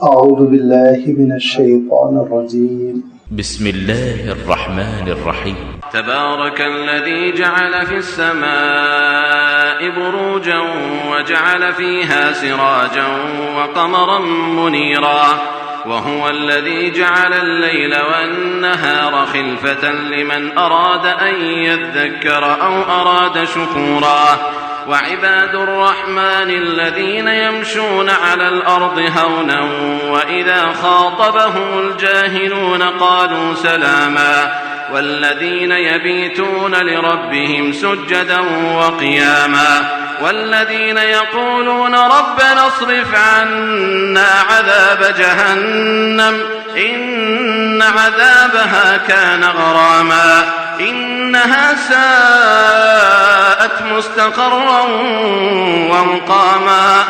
أعوذ بالله من الشيطان الرجيم. بسم الله الرحمن الرحيم. تبارك الذي جعل في السماء بروجا وجعل فيها سراجا وقمرا منيرا وهو الذي جعل الليل والنهار خلفة لمن أراد أن يذكر أو أراد شكورا وعباد الرحمن الذين يمشون على الأرض هونا وإذا خاطبهم الجاهلون قالوا سلاما والذين يبيتون لربهم سجدا وقياما والذين يقولون ربنا اصرف عنا عذاب جهنم إن عذابها كان غراما إنها ساءت مستقرا ومقاما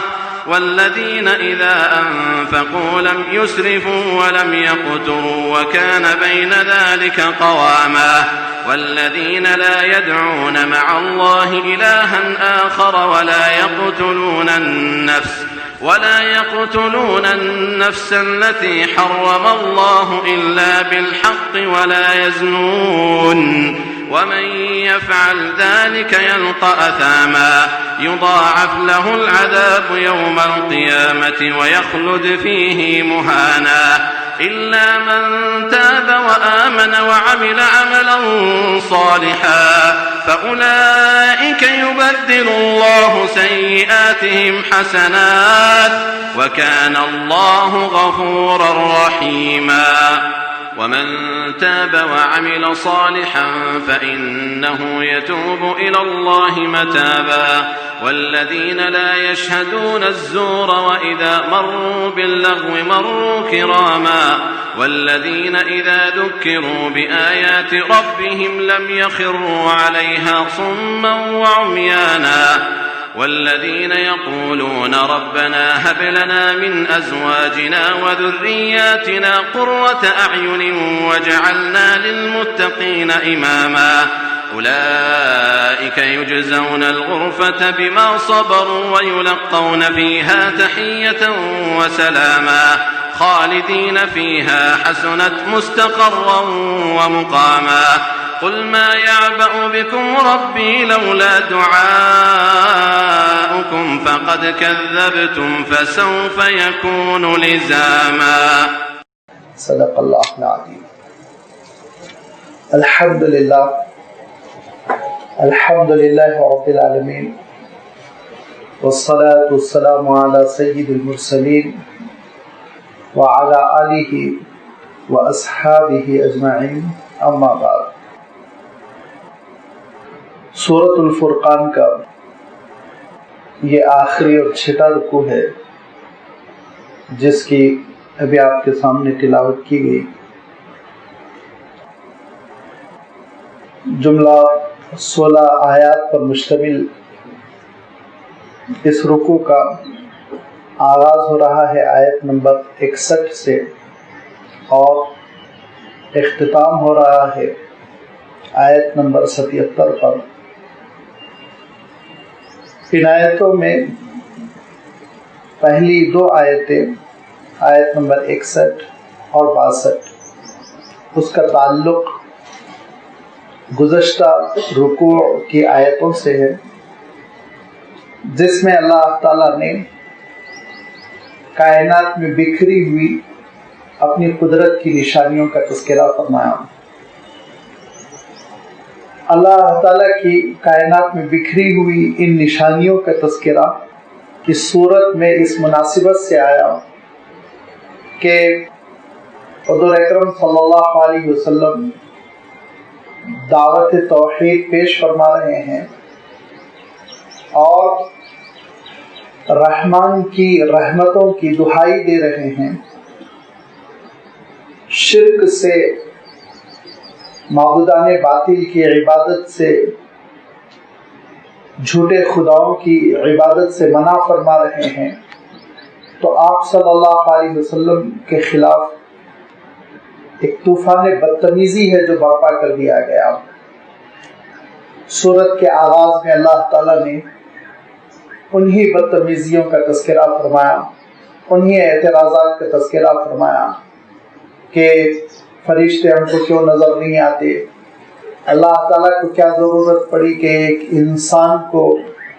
والذين إذا أنفقوا لم يسرفوا ولم يقتروا وكان بين ذلك قواما والذين لا يدعون مع الله إلها آخر ولا يقتلون النفس التي حرم الله إلا بالحق ولا يزنون ومن يفعل ذلك يلقى أثاما يضاعف له العذاب يوم القيامة ويخلد فيه مهانا إلا من تاب وآمن وعمل عملا صالحا فأولئك يبدل الله سيئاتهم حسنات وكان الله غفورا رحيما ومن تاب وعمل صالحا فإنه يتوب إلى الله متابا والذين لا يشهدون الزور وإذا مروا باللغو مروا كراما والذين إذا ذكروا بآيات ربهم لم يخروا عليها صما وعميانا والذين يقولون ربنا هب لنا من أزواجنا وذرياتنا قرة أعين واجعلنا للمتقين إماما أولئك يجزون الغرفة بما صبروا ويلقون فيها تحية وسلاما خالدين فيها حسنت مستقرا ومقاما قل ما يعبأ بكم ربي لولا دعاؤكم فقد كذبتم فسوف يكون لزاما. صدق الله العظيم. الحمد لله رب العالمين والصلاة والسلام على سيد المرسلين وعلى آله وأصحابه أجمعين أما بعد. سورۃ الفرقان کا یہ آخری اور چھٹا رکوع ہے جس کی ابھی آپ کے سامنے تلاوت کی گئی. جملہ 16 آیات پر مشتمل اس رکوع کا آغاز ہو رہا ہے آیت نمبر 61 سے اور اختتام ہو رہا ہے آیت نمبر 77 پر. ان آیتوں میں پہلی دو آیتیں آیت نمبر 61 اور 62 اس کا تعلق گزشتہ رکوع کی آیتوں سے ہے جس میں اللہ تعالیٰ نے کائنات میں بکھری ہوئی اپنی قدرت کی نشانیوں کا تذکرہ فرمایا. اللہ تعالیٰ کی کائنات میں بکھری ہوئی ان نشانیوں کا تذکرہ اس صورت میں اس مناسبت سے آیا کہ حضور اکرم صلی اللہ علیہ وسلم دعوت توحید پیش فرما رہے ہیں اور رحمان کی رحمتوں کی دہائی دے رہے ہیں. شرک سے، معبودان باطل کی عبادت سے، جھوٹے خداؤں کی عبادت سے منع فرما رہے ہیں. تو آپ صلی اللہ علیہ وسلم کے خلاف ایک طوفان بدتمیزی ہے جو برپا کر دیا گیا. سورت کے آغاز میں اللہ تعالیٰ نے انہی بدتمیزیوں کا تذکرہ فرمایا انہی اعتراضات کا تذکرہ فرمایا کہ فرشتے ہم کو کیوں نظر نہیں آتے، اللہ تعالیٰ کو کیا ضرورت پڑی کہ ایک انسان کو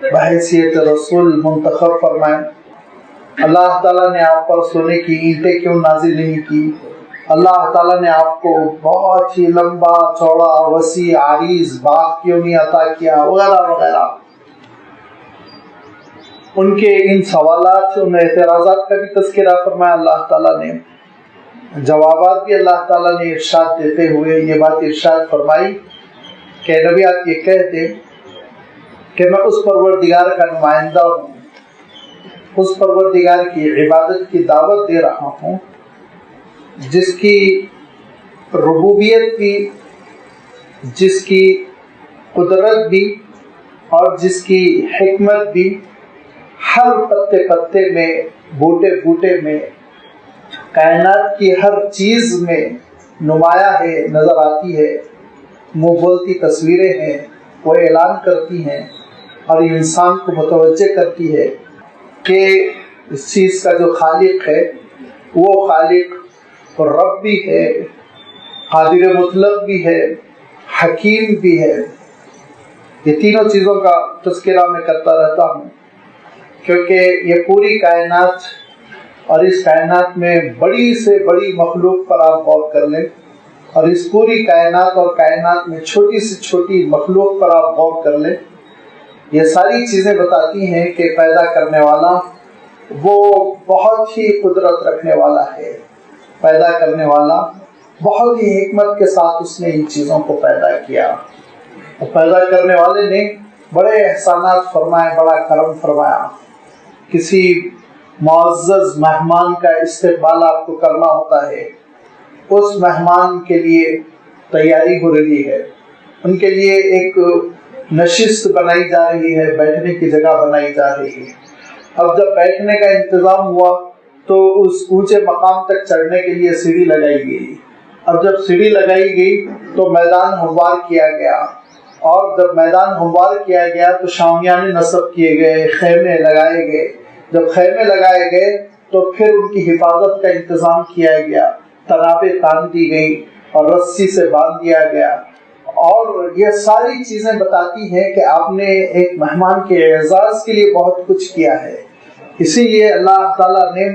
بحیثیت رسول منتخب فرمائے، اللہ تعالیٰ نے آپ پر سونے کی اینٹیں کیوں نازل نہیں کی، اللہ تعالیٰ نے آپ کو بہت ہی لمبا چوڑا وسیع عریض باغ کیوں نہیں عطا کیا، وغیرہ وغیرہ۔ ان کے ان سوالات، ان اعتراضات کا بھی تذکرہ فرمایا اللہ تعالیٰ نے، جوابات بھی اللہ تعالیٰ نے ارشاد دیتے ہوئے یہ بات ارشاد فرمائی کہ نبی آپ یہ کہہ دیں کہ میں اس پروردگار کا نمائندہ ہوں، اس پروردگار کی عبادت کی دعوت دے رہا ہوں جس کی ربوبیت بھی، جس کی قدرت بھی اور جس کی حکمت بھی ہر پتے پتے میں، بوٹے بوٹے میں، کائنات کی ہر چیز میں نمایاں ہے، نظر آتی ہے، منہ بولتی تصویریں ہیں، وہ اعلان کرتی ہیں اور انسان کو متوجہ کرتی ہے کہ اس چیز کا جو خالق ہے وہ خالق اور رب بھی ہے، قادر مطلق بھی ہے، حکیم بھی ہے۔ یہ تینوں چیزوں کا تذکرہ میں کرتا رہتا ہوں کیونکہ یہ پوری کائنات اور اس کائنات میں بڑی سے بڑی مخلوق پر آپ غور کر لیں، اور اس پوری کائنات اور کائنات میں چھوٹی سے چھوٹی مخلوق پر آپ غور کر لیں، یہ ساری چیزیں بتاتی ہیں کہ پیدا کرنے والا وہ بہت ہی قدرت رکھنے والا ہے، پیدا کرنے والا بہت ہی حکمت کے ساتھ اس نے ان چیزوں کو پیدا کیا، اور پیدا کرنے والے نے بڑے احسانات فرمائے، بڑا کرم فرمایا۔ کسی معزز مہمان کا استقبال آپ کو کرنا ہوتا ہے، اس مہمان کے لیے تیاری ہو رہی ہے، ان کے لیے ایک نشست بنائی جا رہی ہے، بیٹھنے کی جگہ بنائی جا رہی ہے۔ اب جب بیٹھنے کا انتظام ہوا تو اس اونچے مقام تک چڑھنے کے لیے سیڑھی لگائی گئی، اب جب سیڑھی لگائی گئی تو میدان ہموار کیا گیا، اور جب میدان ہموار کیا گیا تو شامیانے نصب کیے گئے، خیمے لگائے گئے، جب خیمے لگائے گئے تو پھر ان کی حفاظت کا انتظام کیا گیا، تنابیں تان دی گئی اور رسی سے باندھ دیا گیا، اور یہ ساری چیزیں بتاتی ہیں کہ آپ نے ایک مہمان کے اعزاز کے لیے بہت کچھ کیا ہے۔ اسی لیے اللہ تعالیٰ نے،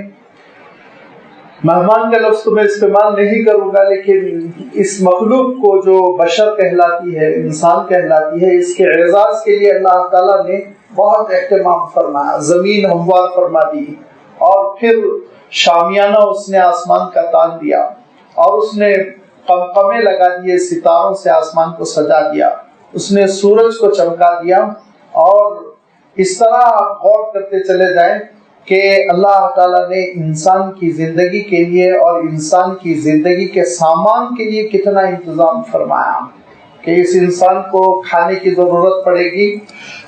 مہمان کا لفظ تو میں استعمال نہیں کروں گا، لیکن اس مخلوق کو جو بشر کہلاتی ہے، انسان کہلاتی ہے، اس کے اعزاز کے لیے اللہ تعالیٰ نے بہت اہتمام فرمایا، زمین ہموار فرما دی، اور پھر شامیانہ اس نے آسمان کا تان دیا، اور اس نے قمقمے لگا دیے، ستاروں سے آسمان کو سجا دیا، اس نے سورج کو چمکا دیا، اور اس طرح آپ غور کرتے چلے جائیں کہ اللہ تعالیٰ نے انسان کی زندگی کے لیے اور انسان کی زندگی کے سامان کے لیے کتنا انتظام فرمایا کہ اس انسان کو کھانے کی ضرورت پڑے گی،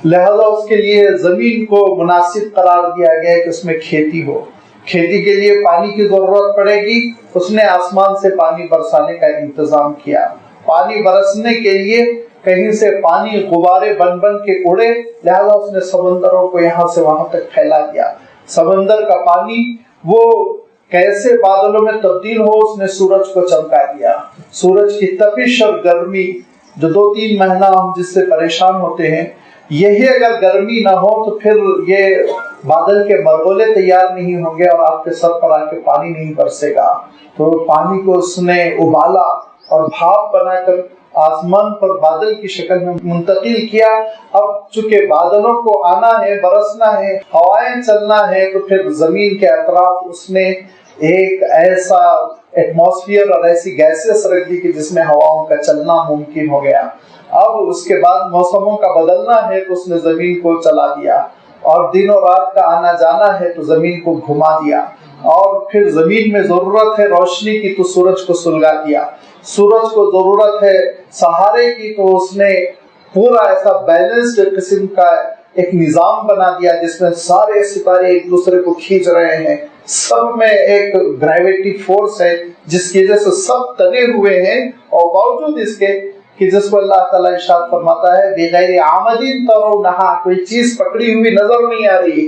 لہذا اس کے لیے زمین کو مناسب قرار دیا گیا کہ اس میں کھیتی ہو، کھیتی کے لیے پانی کی ضرورت پڑے گی، اس نے آسمان سے پانی برسانے کا انتظام کیا، پانی برسنے کے لیے کہیں سے پانی غبارے بن بن کے اڑے، لہذا اس نے سمندروں کو یہاں سے وہاں تک پھیلا دیا، سمندر کا پانی وہ کیسے بادلوں میں تبدیل ہو، اس نے سورج کو چمکا دیا، سورج کی تپش اور گرمی جو 2-3 مہینہ ہم جس سے پریشان ہوتے ہیں، یہی اگر گرمی نہ ہو تو پھر یہ بادل کے مرغولے تیار نہیں ہوں گے اور آپ کے سر پر آ کے پانی نہیں برسے گا، تو پانی کو اس نے ابالا اور بھاپ بنا کر آسمان پر بادل کی شکل میں منتقل کیا۔ اب چونکہ بادلوں کو آنا ہے، برسنا ہے، ہوائیں چلنا ہے، تو پھر زمین کے اطراف اس نے ایک ایسا ایٹماسفیئر اور ایسی گیسز رکھ دی کہ جس میں ہواؤں کا چلنا ممکن ہو گیا۔ اب اس کے بعد موسموں کا بدلنا ہے تو اس نے زمین کو چلا دیا، اور دن اور رات کا آنا جانا ہے تو زمین کو گھما دیا، اور پھر زمین میں ضرورت ہے روشنی کی تو سورج کو سلگا دیا، سورج کو ضرورت ہے سہارے کی تو اس نے پورا ایسا بیلنسڈ قسم کا ایک نظام بنا دیا جس میں سارے ستارے ایک دوسرے کو کھینچ رہے ہیں، سب میں ایک گریویٹی فورس ہے جس کی وجہ سے سب تنے ہوئے ہیں، اور باوجود اس کے کہ جس کو اللہ تعالیٰ ارشاد فرماتا ہے بغیر عامد ترونہا، کوئی چیز پکڑی ہوئی نظر نہیں آ رہی،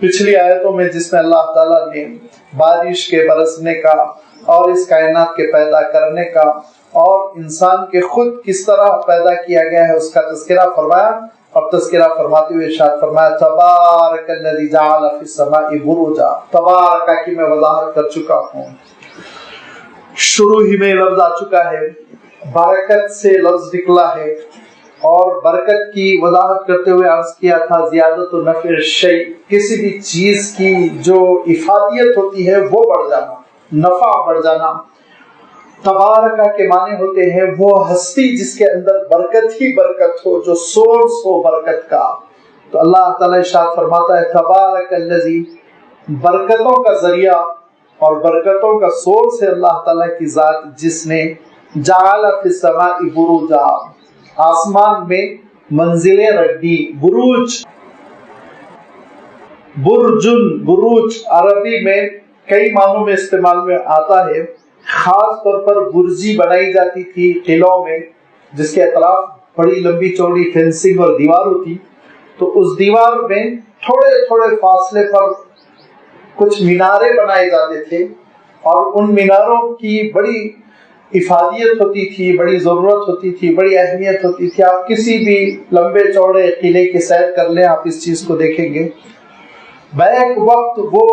پچھلی آیتوں میں جس میں اللہ تعالیٰ نے بارش کے برسنے کا اور اس کائنات کے پیدا کرنے کا اور انسان کے خود کس طرح پیدا کیا گیا ہے اس کا تذکرہ فرمایا، اور تذکرہ فرماتے ہوئے ارشاد فرمایا تبارک الذی جعل فی السماء بروجا، تبارک کی میں وضاحت کر چکا ہوں، شروع ہی میں لفظ آ چکا ہے، برکت سے لفظ نکلا ہے، اور برکت کی وضاحت کرتے ہوئے عرض کیا تھا زیادت و نفع الشیء، کسی بھی چیز کی جو افادیت ہوتی ہے وہ بڑھ جانا، نفع بڑھ جانا۔ تبارکہ کے معنی ہوتے ہیں وہ ہستی جس کے اندر برکت ہی برکت ہو، جو سورس ہو برکت کا۔ تو اللہ تعالیٰ ارشاد فرماتا ہے تبارک الذی، برکتوں کا ذریعہ اور برکتوں کا سورس ہے اللہ تعالیٰ کی ذات جس نے جعل فی السماء بروجا، آسمان میں منزلیں رکھ دی۔ بروج، برجن، بروج عربی میں کئی معنوں میں استعمال میں آتا ہے، خاص طور پر برجی بنائی جاتی تھی قلعوں میں جس کے اطراف بڑی لمبی چوڑی فینسنگ اور دیوار ہوتی، تو اس دیوار میں تھوڑے تھوڑے فاصلے پر کچھ مینارے بنائے جاتے تھے، اور ان میناروں کی بڑی افادیت ہوتی تھی، بڑی ضرورت ہوتی تھی، بڑی اہمیت ہوتی تھی۔ آپ کسی بھی لمبے چوڑے قلعے کی سیر کر لیں، آپ اس چیز کو دیکھیں گے، بیک وقت وہ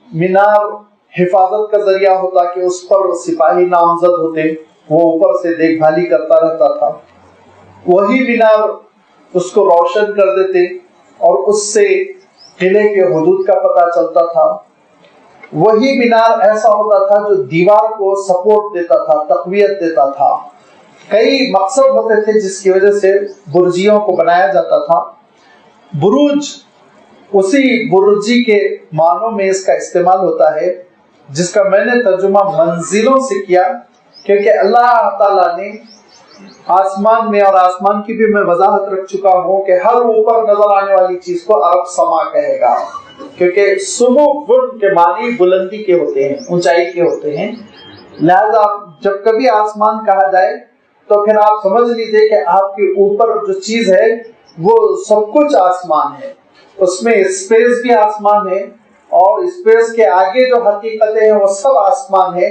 مینار حفاظت کا ذریعہ ہوتا کہ اس پر سپاہی نامزد ہوتے، وہ اوپر سے دیکھ بھالی کرتا رہتا تھا، وہی مینار اس کو روشن کر دیتے اور اس سے قلعے کے حدود کا پتہ چلتا تھا۔ وہی مینار ایسا ہوتا تھا جو دیوار کو سپورٹ دیتا تھا، تقویت دیتا تھا۔ کئی مقصد ہوتے تھے جس کی وجہ سے برجیوں کو بنایا جاتا تھا۔ بروج اسی برجی کے معنوں میں اس کا استعمال ہوتا ہے جس کا میں نے ترجمہ منزلوں سے کیا، کیونکہ اللہ تعالیٰ نے آسمان میں، اور آسمان کی بھی میں وضاحت رکھ چکا ہوں کہ ہر اوپر نظر آنے والی چیز کو عرب سما کہے گا، کیونکہ سمو بلند کے معنی بلندی کے ہوتے ہیں، اونچائی کے ہوتے ہیں، لہذا جب کبھی آسمان کہا جائے تو پھر آپ سمجھ لیجئے کہ آپ کے اوپر جو چیز ہے وہ سب کچھ آسمان ہے، اس میں اسپیس بھی آسمان ہے، اور اسپیس کے آگے جو حقیقتیں ہیں وہ سب آسمان ہے،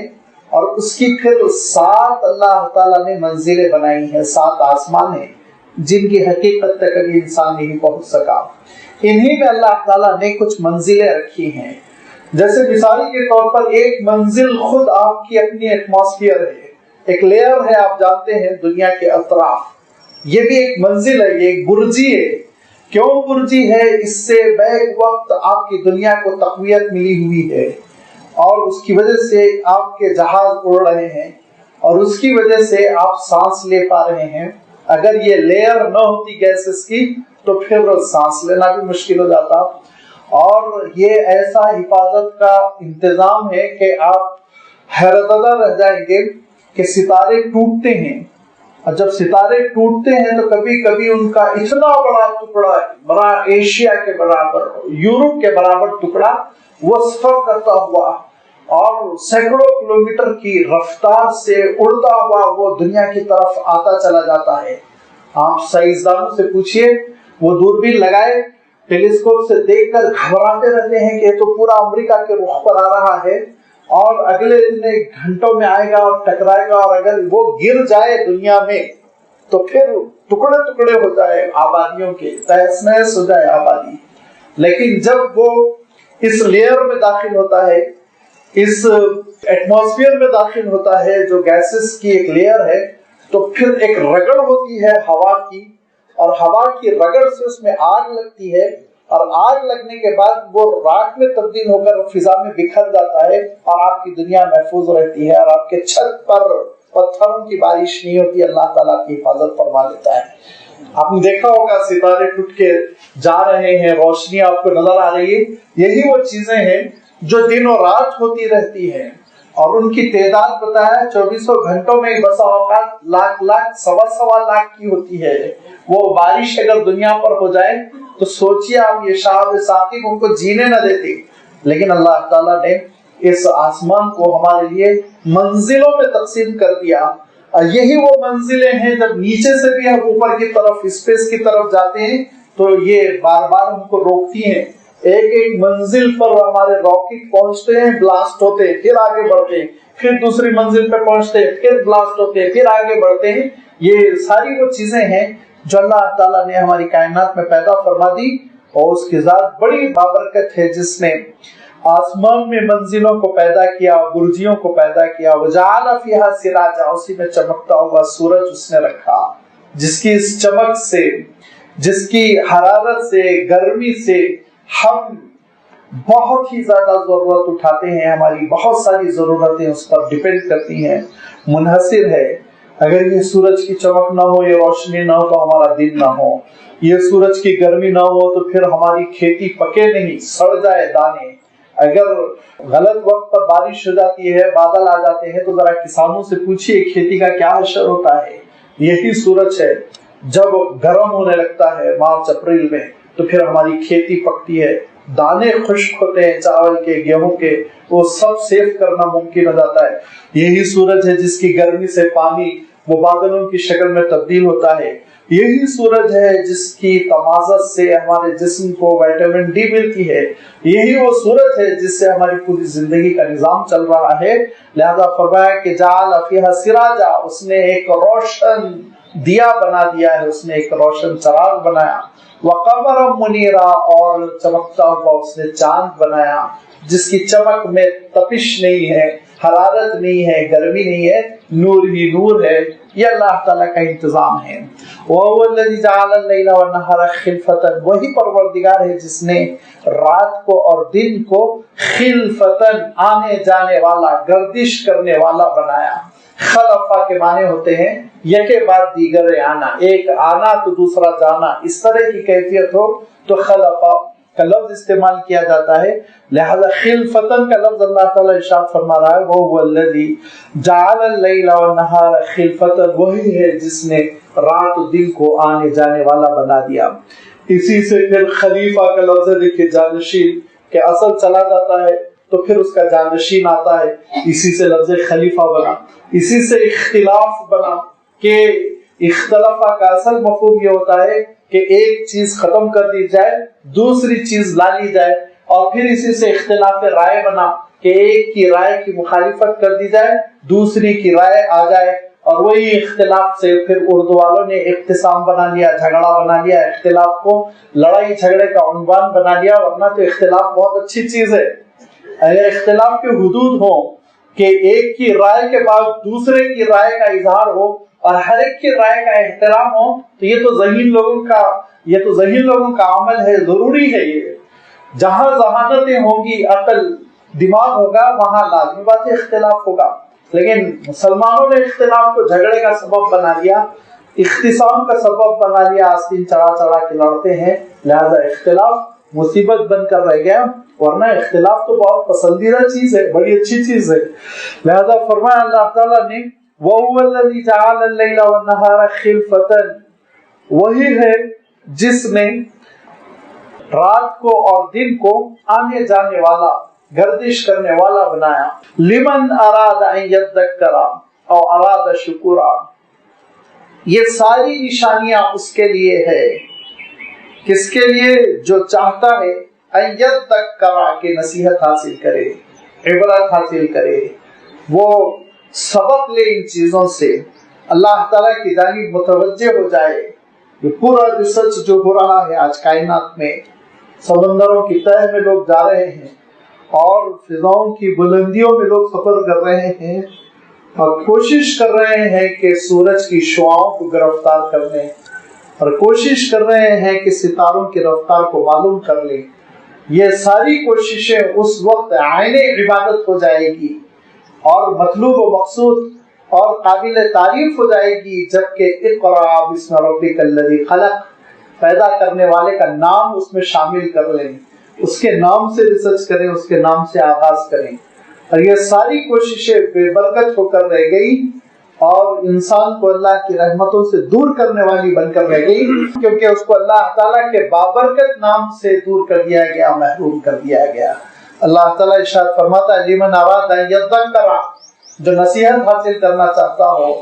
اور اس کی پھر 7 اللہ تعالیٰ نے منزلیں بنائی ہیں، 7 آسمان ہیں جن کی حقیقت تک ابھی انسان نہیں پہنچ سکا۔ انہی میں اللہ تعالیٰ نے کچھ منزلیں رکھی ہیں، جیسے مثال کے طور پر ایک منزل خود آپ کی اپنی ایٹماسفیئر ہے، ایک لیئر ہے، آپ جانتے ہیں دنیا کے اطراف، یہ بھی ایک منزل ہے، یہ ایک برجی ہے۔ کیوں برجی ہے؟ اس سے بیک وقت آپ کی دنیا کو تقویت ملی ہوئی ہے، اور اس کی وجہ سے آپ کے جہاز اڑ رہے ہیں، اور اس کی وجہ سے آپ سانس لے پا رہے ہیں۔ اگر یہ لیئر نہ ہوتی گیسز کی تو پھر سانس لینا بھی مشکل ہو جاتا، اور یہ ایسا حفاظت کا انتظام ہے کہ آپ حیرت زدہ رہ جائیں گے کہ ستارے ٹوٹتے ہیں، اور جب ستارے ٹوٹتے ہیں تو کبھی کبھی ان کا اتنا بڑا ٹکڑا، بڑا ایشیا کے برابر، یورپ کے برابر ٹکڑا، وہ سفر کرتا ہوا اور سینکڑوں کلومیٹر کی رفتار سے اڑتا ہوا وہ دنیا کی طرف آتا چلا جاتا ہے۔ آپ سائنسدانوں سے پوچھئے، وہ دوربین لگائے، ٹیلیسکوپ سے دیکھ کر گھبراتے رہتے ہیں کہ یہ تو پورا امریکہ کے رخ پر آ رہا ہے، اور اگلے اتنے گھنٹوں میں آئے گا اور ٹکرائے گا، اور اگر وہ گر جائے دنیا میں تو پھر ٹکڑے ٹکڑے ہو جائے آبادیوں کے، تہس نہس ہو جائے آبادی۔ لیکن جب وہ اس لیئر میں داخل ہوتا ہے، اس ایٹماسفیئر میں داخل ہوتا ہے جو گیسز کی ایک لیئر ہے، تو پھر ایک رگڑ ہوتی ہے ہوا کی، اور ہوا کی رگڑ سے اس میں آگ لگتی ہے، اور آگ لگنے کے بعد وہ راکھ میں تبدیل ہو کر فضا میں بکھر جاتا ہے، اور آپ کی دنیا محفوظ رہتی ہے، اور آپ کے چھت پر پتھروں کی بارش نہیں ہوتی، اللہ تعالیٰ کی حفاظت فرما لیتا ہے۔ آپ نے دیکھا ہوگا ستارے ٹوٹ کے جا رہے ہیں، روشنی آپ کو نظر آ رہی ہے، یہی وہ چیزیں ہیں جو دن و رات ہوتی رہتی ہیں، اور ان کی تعداد بتایا 24 گھنٹوں میں بسا اوقات لاکھ لاکھ، سوا لاکھ کی ہوتی ہے۔ وہ بارش اگر دنیا پر ہو جائے تو سوچئے آپ یہ شہاب ثاقب ان کو جینے نہ دیتے، لیکن اللہ تعالیٰ نے اس آسمان کو ہمارے لیے منزلوں میں تقسیم کر دیا، اور یہی وہ منزلیں ہیں جب نیچے سے بھی ہم اوپر کی طرف اسپیس کی طرف جاتے ہیں تو یہ بار بار ہم کو روکتی ہیں ایک ایک منزل پر ہمارے راکٹ پہنچتے ہیں، بلاسٹ ہوتے ہیں، پھر آگے بڑھتے ہیں، پھر دوسری منزل پہ پہنچتے ہیں، پھر بلاسٹ ہوتے ہیں، پھر آگے بڑھتے ہیں۔ یہ ساری وہ چیزیں ہیں جو اللہ تعالیٰ نے ہماری کائنات میں پیدا فرما دی، اور اس کی ذات بڑی بابرکت ہے جس نے آسمان میں منزلوں کو پیدا کیا، برجیوں کو پیدا کیا، وجعل فیہا سراجا، اسی میں چمکتا ہوا سورج اس نے رکھا، جس کی اس چمک سے، جس کی حرارت سے، گرمی سے ہم بہت ہی زیادہ ضرورت اٹھاتے ہیں، ہماری بہت ساری ضرورتیں اس پر ڈیپینڈ کرتی ہیں، منحصر ہے۔ اگر یہ سورج کی چمک نہ ہو، یہ روشنی نہ ہو تو ہمارا دن نہ ہو، یہ سورج کی گرمی نہ ہو تو پھر ہماری کھیتی پکے نہیں، سڑ جائے دانے۔ اگر غلط وقت پر بارش ہو جاتی ہے، بادل آ جاتے ہیں، تو ذرا کسانوں سے پوچھئے کھیتی کا کیا حشر ہوتا ہے۔ یہی سورج ہے، جب گرم ہونے لگتا ہے مارچ اپریل میں تو پھر ہماری کھیتی پکتی ہے، دانے خشک ہوتے ہیں چاول کے، گیہوں کے، وہ سب سیو کرنا ممکن ہو جاتا ہے۔ یہی سورج ہے جس کی گرمی سے پانی وہ بادلوں کی شکل میں تبدیل ہوتا ہے۔ یہی سورج ہے جس کی تمازت سے ہمارے جسم کو وٹامن ڈی ملتی ہے۔ یہی وہ سورج ہے جس سے ہماری پوری زندگی کا نظام چل رہا ہے۔ لہذا فرمایا کہ جعل فیہا سراجا، اس نے ایک روشن دیا بنا دیا ہے، اس نے ایک روشن چراغ بنایا۔ وقمرا منیرا، اور چمکتا ہوا اس نے چاند بنایا جس کی چمک میں تپش نہیں ہے، حرارت نہیں ہے، گرمی نہیں ہے، نور ہی نور ہے۔ یہ اللہ تعالیٰ کا انتظام ہے۔ وَهُوَ الَّذِي جَعَلَ اللَّيْلَ وَالنَّهَارَ خِلْفَةً، وہی پروردگار ہے جس نے رات کو اور دن کو خلفتاً، آنے جانے والا، گردش کرنے والا بنایا۔ خلفہ کے معنی ہوتے ہیں یکے بعد دیگر آنا، ایک آنا تو دوسرا جانا، اس طرح کی کیفیت ہو تو خلفہ کا لفظ استعمال کیا جاتا ہے۔ لہذا خلفتاً کا لفظ اللہ تعالیٰ ارشاد فرما رہا ہے، وَهُوَ الَّذِي جَعَلَ اللَّيْلَ وَالنَّهَارَ خِلْفَةً، وہی ہے جس نے رات و دن کو آنے جانے والا بنا دیا۔ اسی سے پھر خلیفہ کا لفظ دیکھیں، جانشین، کہ اصل چلا جاتا ہے تو پھر اس کا جانشین آتا ہے، اسی سے لفظ خلیفہ بنا۔ اسی سے اختلاف بنا، کہ اختلافہ کا اصل مفہوم یہ ہوتا ہے کہ ایک چیز ختم کر دی جائے، دوسری چیز لا لی جائے، اور پھر اسی سے اختلاف رائے بنا کہ ایک کی رائے کی مخالفت کر دی جائے، دوسری کی رائے آ جائے، اور وہی اختلاف سے پھر اردو والوں نے اختصام بنا لیا، جھگڑا بنا لیا، اختلاف کو لڑائی جھگڑے کا عنوان بنا لیا۔ ورنہ تو اختلاف بہت اچھی چیز ہے۔ اگر اختلاف کے حدود ہوں کہ ایک کی رائے کے بعد دوسرے کی رائے کا اظہار ہو اور ہر ایک کی رائے کا احترام ہو، تو یہ تو ذہین لوگوں کا عمل ہے، ضروری ہے۔ یہ جہاں ذہانتیں ہوں گی، عقل دماغ ہوگا، وہاں لازمی بات ہے اختلاف ہوگا۔ لیکن مسلمانوں نے اختلاف کو جھگڑے کا سبب بنا لیا، اختصام کا سبب بنا لیا، آستین چڑھا کے لڑتے ہیں۔ لہذا اختلاف مصیبت بن کر رہ گیا، ورنہ اختلاف تو بہت پسندیدہ چیز ہے، بڑی اچھی چیز ہے۔ لہذا فرمایا اللہ تعالیٰ نے، وَهُوَ الَّذِي جَعَلَ اللَّيْلَ وَالنَّهَارَ خِلْفَةً، وہی ہے جس نے رات کو اور دن کو آنے جانے والا، گردش کرنے والا بنایا۔ لمن اراد ان یذکر او اراد شکورا، یہ ساری نشانیاں اس کے لیے ہے، کس کے لیے؟ جو چاہتا ہے ان یذکر، کہ نصیحت حاصل کرے، عبرت حاصل کرے، وہ سبق لے ان چیزوں سے، اللہ تعالیٰ کی جانب متوجہ ہو جائے۔ یہ پورا ریسرچ جو ہو رہا ہے آج کائنات میں، سمندروں کی تہہ میں لوگ جا رہے ہیں اور فضاؤں کی بلندیوں میں لوگ سفر کر رہے ہیں اور کوشش کر رہے ہیں کہ سورج کی شعاؤں کو گرفتار کر لیں، اور کوشش کر رہے ہیں کہ ستاروں کی رفتار کو معلوم کر لیں۔ یہ ساری کوششیں اس وقت عین عبادت ہو جائے گی اور مطلوب و مقصود اور قابل تعریف ہو جائے گی، جبکہ اقرأ بسم ربک الذی خلق، پیدا کرنے والے کا نام اس میں شامل کر لیں، اس کے نام سے ریسرچ کریں، اس کے نام سے آغاز کریں۔ اور یہ ساری کوششیں بے برکت ہو کر رہ گئی اور انسان کو اللہ کی رحمتوں سے دور کرنے والی بن کر رہ گئی، کیونکہ اس کو اللہ تعالیٰ کے بابرکت نام سے دور کر دیا گیا، محروم کر دیا گیا۔ اللہ تعالیٰ ارشاد فرماتا ہے، لمن اراد ان یذکر، جو نصیحت حاصل کرنا چاہتا ہو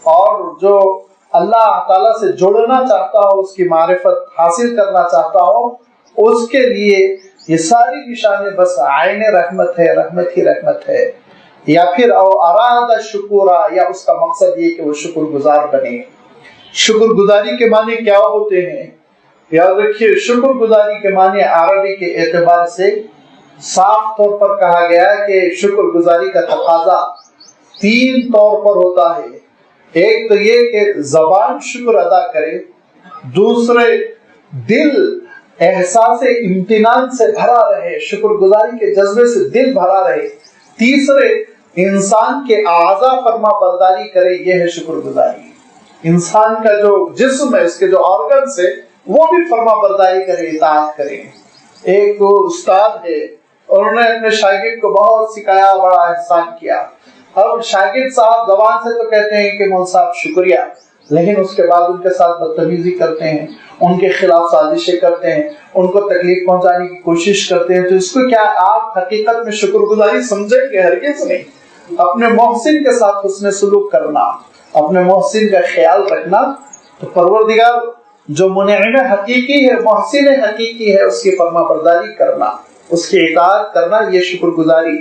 اور جو اللہ تعالیٰ سے جڑنا چاہتا ہو، اس کی معرفت حاصل کرنا چاہتا ہو، اس کے لیے یہ ساری نشانی بس عین رحمت ہے، رحمت ہی رحمت ہے. یا پھر او اراد شکورا، یا اس کا مقصد یہ کہ وہ شکر گزار بنے. شکر گزاری کے معنی کیا ہوتے ہیں؟ یاد رکھیے، شکر گزاری کے معنی عربی کے اعتبار سے صاف طور پر کہا گیا کہ شکر گزاری کا تقاضا 3 طور پر ہوتا ہے. ایک تو یہ کہ زبان شکر ادا کرے، دوسرے دل احساس امتنان سے بھرا رہے، شکر گزاری کے جذبے سے دل بھرا رہے، تیسرے انسان کے اعضاء فرما برداری کرے. یہ ہے شکر گزاری. انسان کا جو جسم ہے، اس کے جو آرگنز ہے، وہ بھی فرما برداری کرے، اطاعت کرے. ایک استاد ہے، انہوں نے اپنے شاگرد کو بہت سکھایا، بڑا احسان کیا. اب شاگرد صاحب زبان سے تو کہتے ہیں کہ مول صاحب شکریہ، لیکن اس کے بعد ان کے ساتھ بدتمیزی کرتے ہیں، ان کے خلاف سازشیں کرتے ہیں، ان کو تکلیف پہنچانے کی کوشش کرتے ہیں. تو اس کو کیا آپ حقیقت میں شکر گزاری سمجھیں گے؟ ہرگز نہیں. اپنے محسن کے ساتھ حسن سلوک کرنا، اپنے محسن کا خیال رکھنا، تو پروردگار جو منعم حقیقی ہے، محسن حقیقی ہے، اس کی فرما برداری کرنا، اس کی اطاعت کرنا، یہ شکر گزاری.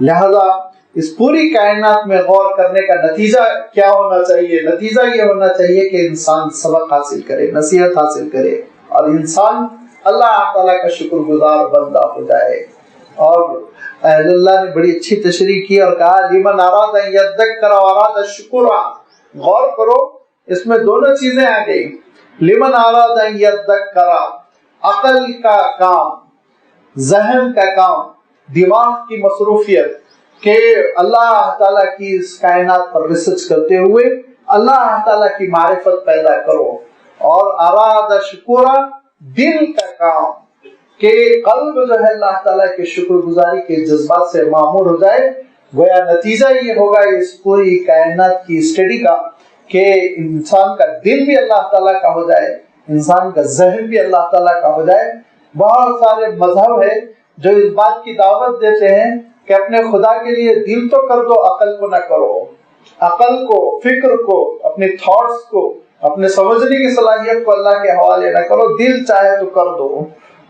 لہذا اس پوری کائنات میں غور کرنے کا نتیجہ کیا ہونا چاہیے؟ نتیجہ یہ ہونا چاہیے کہ انسان سبق حاصل کرے، نصیحت حاصل کرے، اور انسان اللہ تعالیٰ کا شکر گزار بندہ ہو جائے. اور اہل اللہ نے بڑی اچھی تشریح کی اور کہا لمن اراد ان یذکر و اراد شکرا. غور کرو، اس میں دونوں چیزیں آ گئی. لمن اراد ان یذکر، عقل کا کام، ذہن کا کام، دماغ کی مصروفیت کہ اللہ تعالیٰ کی اس کائنات پر ریسرچ کرتے ہوئے اللہ تعالیٰ کی معرفت پیدا کرو. اور اراد شکورا، دل کا کام کہ قلب جو ہے اللہ تعالیٰ کے شکر گزاری کے جذبات سے معمور ہو جائے. گویا نتیجہ یہ ہوگا اس پوری کائنات کی اسٹڈی کا کہ انسان کا دل بھی اللہ تعالیٰ کا ہو جائے، انسان کا ذہن بھی اللہ تعالیٰ کا ہو جائے. بہت سارے مذہب ہے جو اس بات کی دعوت دیتے ہیں کہ اپنے خدا کے لیے دل تو کر دو، عقل کو نہ کرو. عقل کو، فکر کو، اپنے تھاٹس کو، اپنے سمجھنے کی صلاحیت کو اللہ کے حوالے نہ کرو. دل چاہے تو کر دو،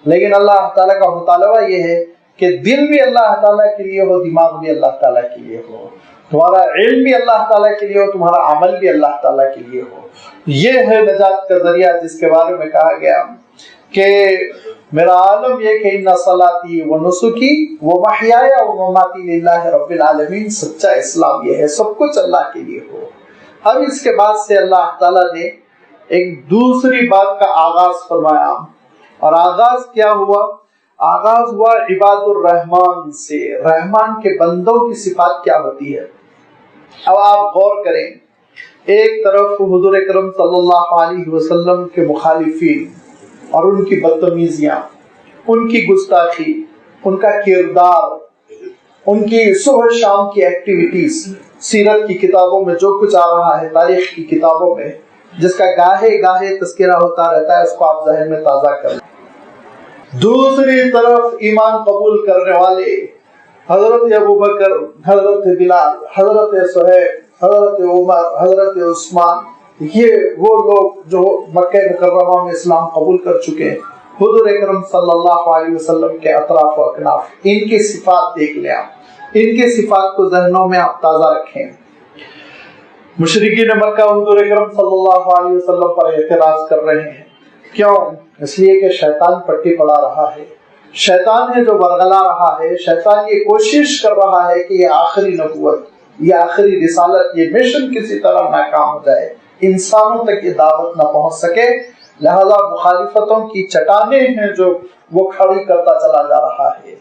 لیکن اللہ تعالیٰ کا مطالبہ یہ ہے کہ دل بھی اللہ تعالیٰ کے لیے ہو، دماغ بھی اللہ تعالیٰ کے لیے ہو، تمہارا علم بھی اللہ تعالیٰ کے لیے ہو، تمہارا عمل بھی اللہ تعالیٰ کے لیے ہو. یہ ہے نجات کا ذریعہ جس کے بارے میں کہا گیا کہ میرا عالم یہ کہ ان صلاتی و نسکی و محیای و مماتی للہ رب العالمین. سچا اسلام یہ ہے سب کچھ اللہ کے لیے ہو. اب اس کے بعد سے اللہ تعالیٰ نے ایک دوسری بات کا آغاز فرمایا، اور آغاز کیا ہوا؟ آغاز ہوا عباد الرحمن سے. رحمان کے بندوں کی صفات کیا ہوتی ہے؟ اب آپ غور کریں. ایک طرف حضور اکرم صلی اللہ علیہ وسلم کے مخالفین اور ان کی بدتمیزیاں، ان کی گستاخی، ان کا کردار، ان کی صبح شام کی ایکٹیویٹیز، سیرت کی کتابوں میں جو کچھ آ رہا ہے، تاریخ کی کتابوں میں جس کا گاہے گاہے تذکرہ ہوتا رہتا ہے، اس کو آپ ذہن میں تازہ کر لیں. دوسری طرف ایمان قبول کرنے والے حضرت ابوبکر، حضرت بلال، حضرت صہیب، حضرت عمر، حضرت عثمان، یہ وہ لوگ جو مکہ مکرمہ میں اسلام قبول کر چکے ہیں. حضور اکرم صلی اللہ علیہ وسلم کے اطراف و اکناف، ان کی صفات دیکھ لیں آپ، ان کی صفات کو ذہنوں میں آپ تازہ رکھیں. مشرکین مکہ حضور اکرم صلی اللہ علیہ وسلم پر اعتراض کر رہے ہیں. کیوں؟ اس لیے کہ شیطان پٹی پڑا رہا ہے، شیطان ہے جو برگلا رہا ہے. شیطان یہ کوشش کر رہا ہے کہ یہ آخری نبوت، یہ آخری رسالت، یہ مشن کسی طرح ناکام ہو جائے، انسانوں تک یہ دعوت نہ پہنچ سکے. لہذا مخالفتوں کی چٹانیں ہیں جو وہ کھڑی کرتا چلا جا رہا ہے،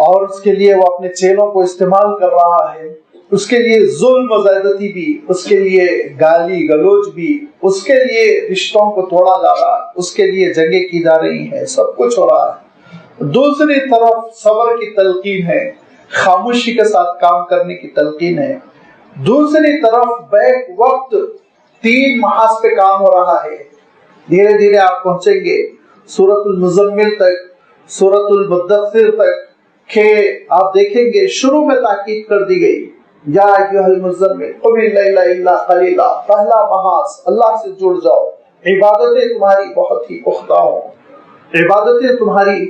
اور اس کے لیے وہ اپنے چیلوں کو استعمال کر رہا ہے. اس کے لیے ظلم و زیادتی بھی، اس کے لیے گالی گلوچ بھی، اس کے لیے رشتوں کو توڑا جا رہا ہے، اس کے لیے جنگیں کی جا رہی ہیں، سب کچھ ہو رہا ہے. دوسری طرف صبر کی تلقین ہے، خاموشی کے ساتھ کام کرنے کی تلقین ہے. دوسری طرف بیک وقت 3 محاذ پہ کام ہو رہا ہے. دھیرے دھیرے آپ پہنچیں گے سورۃ المزمل تک، سورۃ المدثر تک، کہ آپ دیکھیں گے شروع میں تاکید کر دی گئی یا ایھا المزمل قم اللیل الا قلیلا. پہلا محاذ اللہ سے جڑ جاؤ، عبادتیں تمہاری بہت ہی پختہ ہوں، عبادتیں تمہاری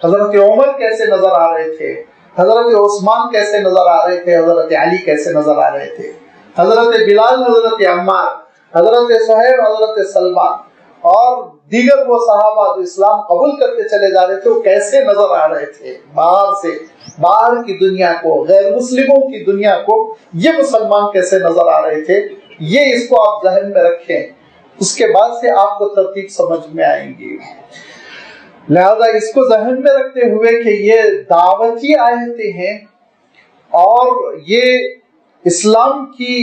حضرت عمر کیسے نظر آ رہے تھے، حضرت عثمان کیسے نظر آ رہے تھے، حضرت علی کیسے نظر آ رہے تھے، حضرت بلال، حضرت عمار، حضرت صہیب، حضرت سلمان اور دیگر وہ صحابہ جو اسلام قبول کرتے چلے جا رہے تھے، وہ کیسے نظر آ رہے تھے باہر سے، باہر کی دنیا کو، غیر مسلموں کی دنیا کو یہ مسلمان کیسے نظر آ رہے تھے، یہ اس کو آپ ذہن میں رکھیں، اس کے بعد سے آپ کو ترتیب سمجھ میں آئیں گی۔ لہذا اس کو ذہن میں رکھتے ہوئے کہ یہ دعوتی آیتیں ہیں اور یہ اسلام کی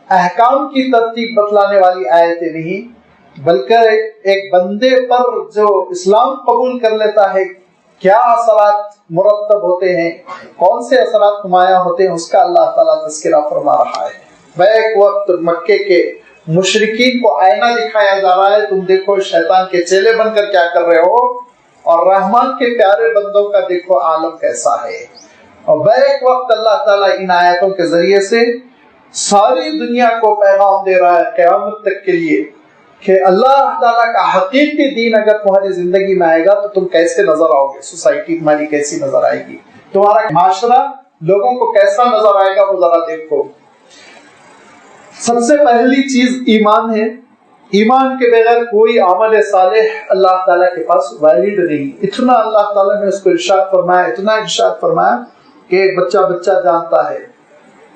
احکام کی ترتیب بتلانے والی آیتیں نہیں، بلکہ ایک بندے پر جو اسلام قبول کر لیتا ہے کیا اثرات مرتب ہوتے ہیں، کون سے اثرات نمایاں ہوتے ہیں، اس کا اللہ تعالیٰ تذکرہ فرما رہا ہے۔ بیک وقت مکے کے مشرکین کو آئینہ دکھایا جا رہا ہے، تم دیکھو شیطان کے چیلے بن کر کیا کر رہے ہو، اور رحمان کے پیارے بندوں کا دیکھو عالم کیسا ہے۔ اور بیک وقت اللہ تعالیٰ ان آیتوں کے ذریعے سے ساری دنیا کو پیغام دے رہا ہے قیامت تک کے لیے کہ اللہ تعالیٰ کا حقیقی دین اگر تمہاری زندگی میں آئے گا تو تم کیسے نظر آؤ گے، سوسائٹی تمہاری کیسی نظر آئے گی، تمہارا معاشرہ لوگوں کو کیسا نظر آئے گا، وہ ذرا دیکھو۔ سب سے پہلی چیز ایمان ہے، ایمان کے بغیر کوئی عمل صالح اللہ تعالیٰ کے پاس ویلڈ نہیں۔ اتنا اللہ تعالیٰ نے اس کو ارشاد فرمایا، اتنا ارشاد فرمایا کہ ایک بچہ جانتا ہے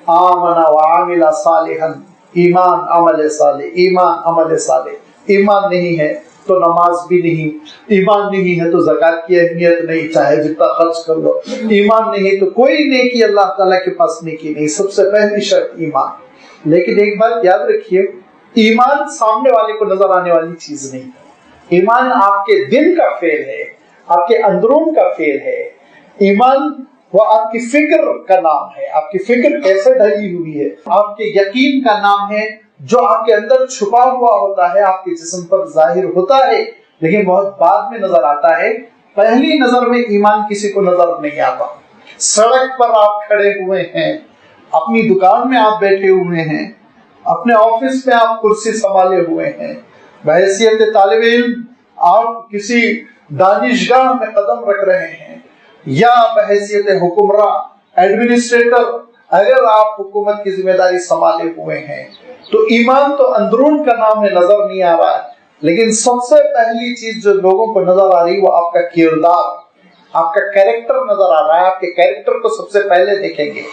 آمن وعمل صالحا، ایمان عمل صالح، ایمان عمل صالح۔ ایمان نہیں ہے تو نماز بھی نہیں، ایمان نہیں ہے تو زکوٰۃ کی اہمیت نہیں، چاہے جتنا خرچ کر لو، ایمان نہیں تو کوئی نیکی اللہ تعالیٰ کے پاس نیکی نہیں۔ سب سے پہلی شرط ایمان۔ لیکن ایک بات یاد رکھیے، ایمان سامنے والے کو نظر آنے والی چیز نہیں، ایمان آپ کے دل کا فعل ہے، آپ کے اندرون کا فعل ہے۔ ایمان وہ آپ کی فکر کا نام ہے، آپ کی فکر کیسے ڈھلی ہوئی ہے، آپ کے یقین کا نام ہے، جو آپ کے اندر چھپا ہوا ہوتا ہے، آپ کے جسم پر ظاہر ہوتا ہے لیکن بہت بعد میں نظر آتا ہے۔ پہلی نظر میں ایمان کسی کو نظر نہیں آتا۔ سڑک پر آپ کھڑے ہوئے ہیں، اپنی دکان میں آپ بیٹھے ہوئے ہیں، اپنے آفس میں آپ کرسی سنبھالے ہوئے ہیں، بحیثیت طالب علم آپ کسی دانشگاہ میں قدم رکھ رہے ہیں، یا بحیثیت حکمراں ایڈمنسٹریٹر اگر آپ حکومت کی ذمہ داری سنبھالے ہوئے ہیں، تو ایمان تو اندرون کا نام ہے، نظر نہیں آ رہا ہے۔ لیکن سب سے پہلی چیز جو لوگوں کو نظر آ رہی وہ آپ کا کردار، آپ کا کیریکٹر نظر آ رہا ہے۔ آپ کے کیریکٹر کو سب سے پہلے دیکھیں گے،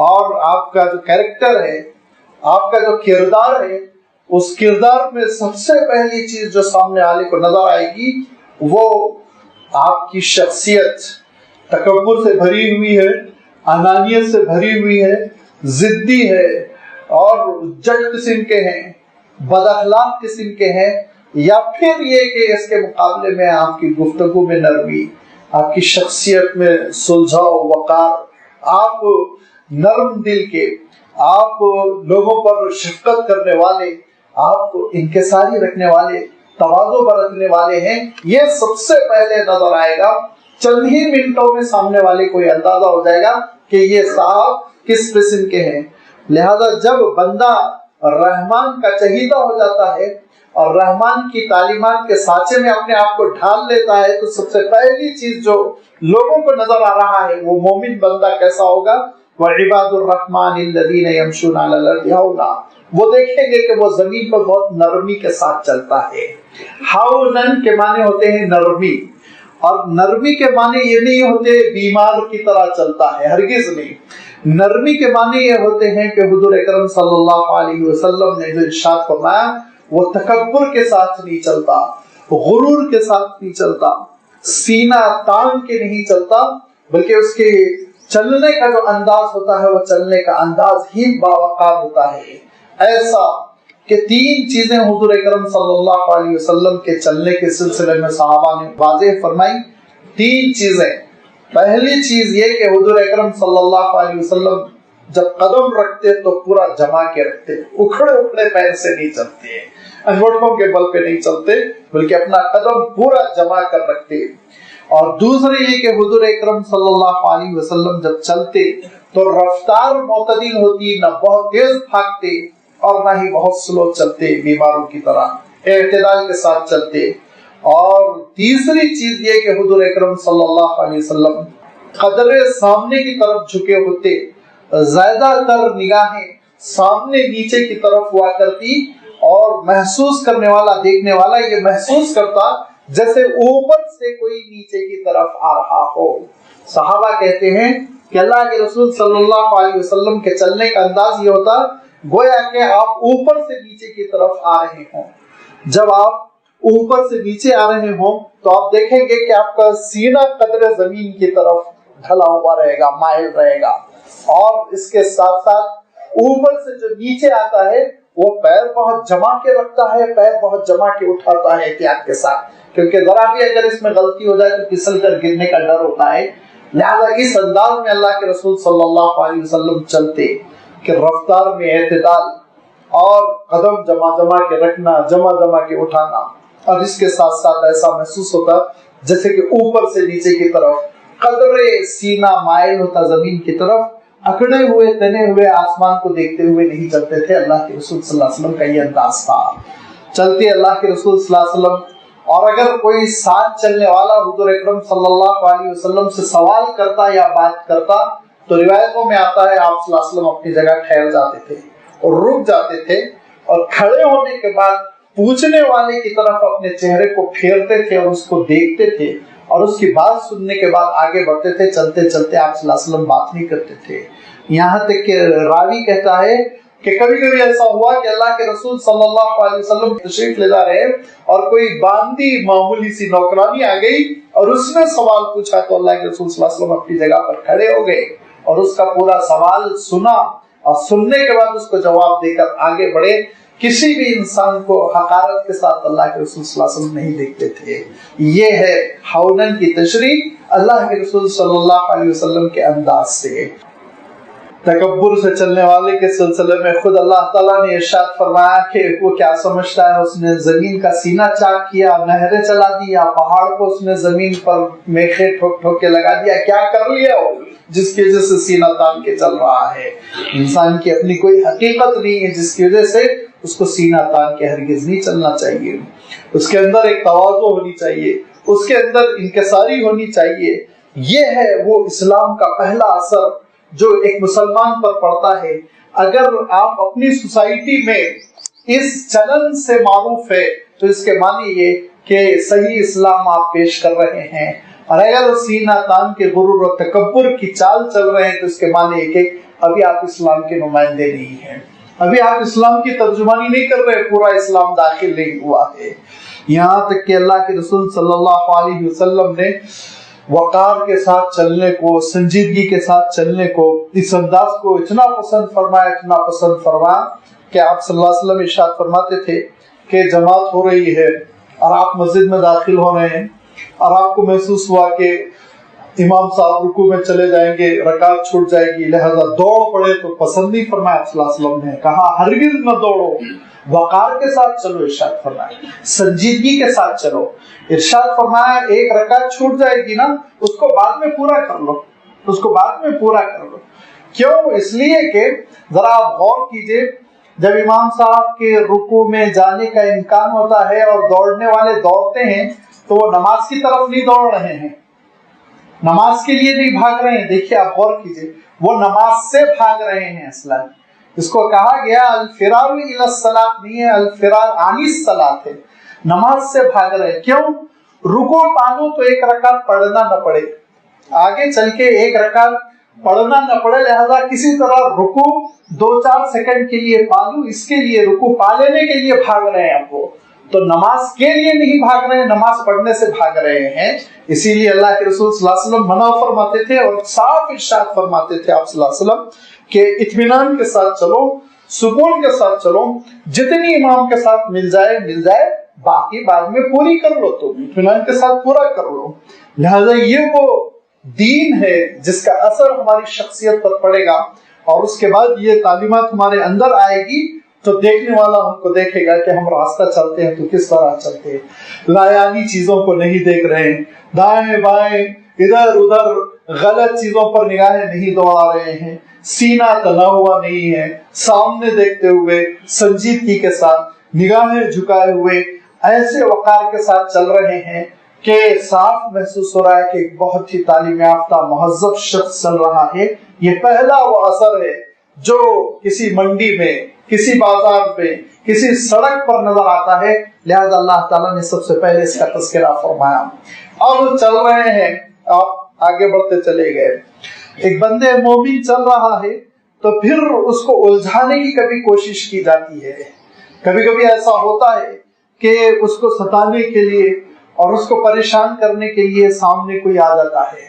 اور آپ کا جو کیریکٹر ہے، آپ کا جو کردار ہے، اس کردار میں سب سے پہلی چیز جو سامنے والے کو نظر آئے گی وہ آپ کی شخصیت تکبر سے بھری ہوئی ہے، انانیت سے بھری ہوئی ہے، ضدی ہے اور جٹ قسم کے ہیں، بد اخلاق قسم کے ہیں، یا پھر یہ کہ اس کے مقابلے میں آپ کی گفتگو میں نرمی، آپ کی شخصیت میں سلجھاؤ، وقار، آپ نرم دل کے، آپ لوگوں پر شفقت کرنے والے، آپ انکساری رکھنے والے، تواضع برتنے والے ہیں، یہ سب سے پہلے نظر آئے گا۔ چند ہی منٹوں میں سامنے والے کو یہ اندازہ ہو جائے گا کہ یہ صاحب کس قسم کے ہیں۔ لہذا جب بندہ رحمان کا چہیتا ہو جاتا ہے اور رحمان کی تعلیمات کے سانچے میں اپنے آپ کو ڈھال لیتا ہے، تو سب سے پہلی چیز جو لوگوں کو نظر آ رہا ہے وہ مومن بندہ کیسا ہوگا۔ وَعِبَادُ الرَّحْمَنِ الَّذِينَ يَمْشُونَ عَلَى الْأَرْضِ هَوْنًا، وہ دیکھیں گے کہ وہ زمین پر بہت نرمی کے ساتھ چلتا ہے۔ ہاؤنن کے معنی ہوتے ہیں نرمی، اور نرمی کے معنی یہ نہیں ہوتے بیمار کی طرح چلتا ہے، ہرگز نہیں۔ نرمی کے معنی یہ ہوتے ہیں کہ حضور اکرم صلی اللہ علیہ وسلم نے جو ارشاد فرمایا، وہ تکبر کے ساتھ نہیں چلتا، غرور کے ساتھ نہیں چلتا، سینہ تان کے نہیں چلتا، بلکہ اس کے چلنے کا جو انداز ہوتا ہے وہ چلنے کا انداز ہی باوقار ہوتا ہے، ایسا کہ تین چیزیں حضور اکرم صلی اللہ علیہ وسلم کے چلنے کے سلسلے میں صحابہ نے واضح فرمائی۔ تین چیزیں، پہلی چیز یہ کہ حضور اکرم صلی اللہ علیہ وسلم جب قدم رکھتے تو پورا جما کے رکھتے، اکھڑے پیر سے نہیں چلتے، انگوٹھوں کے بل پہ نہیں چلتے، بلکہ اپنا قدم پورا جما کر رکھتے۔ اور دوسرے یہ کہ حضور اکرم صلی اللہ علیہ وسلم جب چلتے تو رفتار معتدل ہوتی، نہ بہت تیز بھاگتے اور نہ ہی بہت سلو چلتے، بیماروں کی طرح اعتدال کے ساتھ چلتے۔ اور تیسری چیز یہ کہ حضور اکرم صلی اللہ علیہ وسلم قدرے سامنے کی طرف جھکے ہوتے، زیادہ تر نگاہیں سامنے نیچے کی طرف ہوا کرتی، اور محسوس کرنے والا، دیکھنے والا یہ محسوس کرتا جیسے اوپر سے کوئی نیچے کی طرف آ رہا ہو۔ صحابہ کہتے ہیں کہ اللہ کے رسول صلی اللہ علیہ وسلم کے چلنے کا انداز یہ ہوتا گویا کہ آپ اوپر سے نیچے کی طرف آ رہے ہوں۔ جب آپ اوپر سے نیچے آ رہے ہوں تو آپ دیکھیں گے کہ آپ کا سینہ قدر زمین کی طرف ڈھلا ہوا رہے گا، مائل رہے گا، اور اس کے ساتھ ساتھ اوپر سے جو نیچے آتا ہے وہ پیر بہت جما کے رکھتا ہے، پیر بہت جما کے اٹھاتا ہے احتیاط کے ساتھ، کیونکہ ذرا بھی اگر اس میں غلطی ہو جائے تو پھسل کر گرنے کا ڈر ہوتا ہے۔ لہذا اس انداز میں اللہ کے رسول صلی اللہ علیہ وسلم چلتے کہ رفتار میں اعتدال اور قدم جمع جمع کے رکھنا، جمع جمع کے اٹھانا، اور اس کے ساتھ ساتھ ایسا محسوس ہوتا جیسے کہ اوپر سے نیچے کی طرف قدرے سینہ مائل ہوتا زمین کی طرف، اکڑے ہوئے تنے ہوئے آسمان کو دیکھتے ہوئے نہیں چلتے تھے۔ اللہ کے رسول صلی اللہ علیہ وسلم کا یہ انداز تھا۔ چلتے اللہ کے رسول صلی اللہ علیہ وسلم، اور اگر کوئی ساتھ چلنے والا حضور اکرم صلی اللہ علیہ وسلم سے سوال کرتا یا بات کرتا تو روایتوں میں آتا ہے آپ صلی اللہ علیہ وسلم اپنی جگہ ٹھہر جاتے تھے اور رک جاتے تھے، اور کھڑے ہونے کے بعد پوچھنے والے کی طرف اپنے چہرے کو پھیرتے تھے اور اس کو دیکھتے تھے، اور اس کی بات سننے کے بعد آگے بڑھتے تھے۔ چلتے چلتے آپ صلی اللہ علیہ وسلم بات نہیں کرتے تھے، یہاں تک کہ راوی کہتا ہے کہ کبھی کبھی ایسا ہوا کہ اللہ کے رسول صلی اللہ علیہ وسلم تشریف لے جا رہے اور کوئی باندی معمولی سی نوکرانی آ گئی اور اس نے سوال پوچھا تو اللہ کے رسول صلی اللہ علیہ وسلم اپنی جگہ پر کھڑے ہو گئے اور اس کا پورا سوال سنا، اور سننے کے بعد اس کو جواب دے کر آگے بڑھے۔ کسی بھی انسان کو حقارت کے ساتھ اللہ کے رسول صلی اللہ علیہ وسلم نہیں دیکھتے تھے۔ یہ ہے ہونن کی تشریح اللہ کے رسول صلی اللہ علیہ وسلم کے انداز سے۔ تکبر سے چلنے والے کے سلسلے میں خود اللہ تعالیٰ نے ارشاد فرمایا کہ وہ کیا سمجھتا ہے، اس نے زمین کا سینہ چاک کیا، نہریں چلا دیا، پہاڑ کو اس نے زمین پر میخے ٹھوک ٹھوک کے لگا دیا، کیا کر لیا ہو جس کی وجہ سے سینہ تان کے چل رہا ہے۔ انسان کی اپنی کوئی حقیقت نہیں ہے جس کی وجہ سے اس کو سینہ تان کے ہرگز نہیں چلنا چاہیے۔ اس کے اندر ایک تواضع ہونی چاہیے، اس کے اندر انکساری ہونی چاہیے۔ یہ ہے وہ اسلام کا پہلا اثر جو ایک مسلمان پر پڑتا ہے۔ اگر آپ اپنی سوسائٹی میں اس چلن سے معروف ہے تو اس کے معنی یہ کہ صحیح اسلام آپ پیش کر رہے ہیں، اور اگر سینہ تان کے غرور و تکبر کی چال چل رہے ہیں تو اس کے معنی یہ کہ ابھی آپ اسلام کے نمائندے نہیں ہیں، ابھی آپ اسلام کی ترجمانی نہیں کر رہے، پورا اسلام داخل نہیں ہوا ہے۔ یہاں تک کہ اللہ کے رسول صلی اللہ علیہ وسلم نے وقار کے ساتھ چلنے کو، سنجیدگی کے ساتھ چلنے کو، اس انداز کو اتنا پسند فرمایا، اتنا پسند فرمایا کہ آپ صلی اللہ علیہ وسلم ارشاد فرماتے تھے کہ جماعت ہو رہی ہے اور آپ مسجد میں داخل ہو رہے ہیں اور آپ کو محسوس ہوا کہ امام صاحب رکوع میں چلے جائیں گے، رکعت چھوٹ جائے گی، لہذا دوڑ پڑے تو پسند نہیں فرمایا۔ صلی اللہ علیہ وسلم نے کہا ہرگز نہ دوڑو، وقار کے ساتھ چلو، ارشاد فرمایا سنجیدگی کے ساتھ چلو۔ ارشاد فرمایا ایک رکعت چھوٹ جائے گی نا، اس کو بعد میں پورا کر لو، اس کو بعد میں پورا کر لو۔ کیوں؟ اس لیے کہ ذرا آپ غور کیجئے، جب امام صاحب کے رکوع میں جانے کا امکان ہوتا ہے اور دوڑنے والے دوڑتے ہیں تو وہ نماز کی طرف نہیں دوڑ رہے ہیں، نماز کے لیے نہیں بھاگ رہے ہیں۔ دیکھیے آپ غور کیجئے، وہ نماز سے بھاگ رہے ہیں۔ اصلا اس کو کہا گیا الفرار الی الصلاۃ نہیں ہے، الفرار عن الصلاۃ ہے، نماز سے بھاگ رہے ہیں۔ کیوں؟ رکوع پالو تو ایک رکعت پڑھنا نہ پڑے، آگے چل کے ایک رکعت پڑھنا نہ پڑے، لہذا کسی طرح رکوع 2-4 سیکنڈ کے لیے پالو، اس کے لیے رکوع پا لینے کے لیے بھاگ رہے ہیں آپ کو، تو نماز کے لیے نہیں بھاگ رہے ہیں، نماز پڑھنے سے بھاگ رہے ہیں۔ اسی لیے اللہ کے رسول صلی اللہ علیہ وسلم منع فرماتے تھے اور صاف ارشاد فرماتے تھے آپ صلی اللہ علیہ وسلم کہ اطمینان کے ساتھ چلو، سکون کے ساتھ چلو، جتنی امام کے ساتھ مل جائے مل جائے، باقی بعد میں پوری کر لو، تو اطمینان کے ساتھ پورا کر لو۔ لہذا یہ وہ دین ہے جس کا اثر ہماری شخصیت پر پڑے گا، اور اس کے بعد یہ تعلیمات ہمارے اندر آئے گی تو دیکھنے والا ہم کو دیکھے گا کہ ہم راستہ چلتے ہیں تو کس طرح چلتے ہیں، لایانی چیزوں کو نہیں دیکھ رہے ہیں، دائیں بائیں ادھر ادھر غلط چیزوں پر نگاہیں نہیں دوڑا رہے ہیں، سینہ تنا ہوا نہیں ہے، سامنے دیکھتے ہوئے سنجیدگی کے ساتھ نگاہیں جھکائے ہوئے ایسے وقار کے ساتھ چل رہے ہیں کہ صاف محسوس ہو رہا ہے کہ ایک بہت ہی تعلیم یافتہ مہذب شخص چل رہا ہے. یہ پہلا وہ اثر ہے جو کسی منڈی میں، کسی بازار میں، کسی سڑک پر نظر آتا ہے. لہذا اللہ تعالیٰ نے سب سے پہلے اس کا تذکرہ فرمایا. اب چل رہے ہیں، آپ آگے بڑھتے چلے گئے. ایک بندے مومن چل رہا ہے تو پھر اس کو الجھانے کی کبھی کوشش کی جاتی ہے. کبھی کبھی ایسا ہوتا ہے کہ اس کو ستانے کے لیے اور اس کو پریشان کرنے کے لیے سامنے کوئی آ جاتا ہے.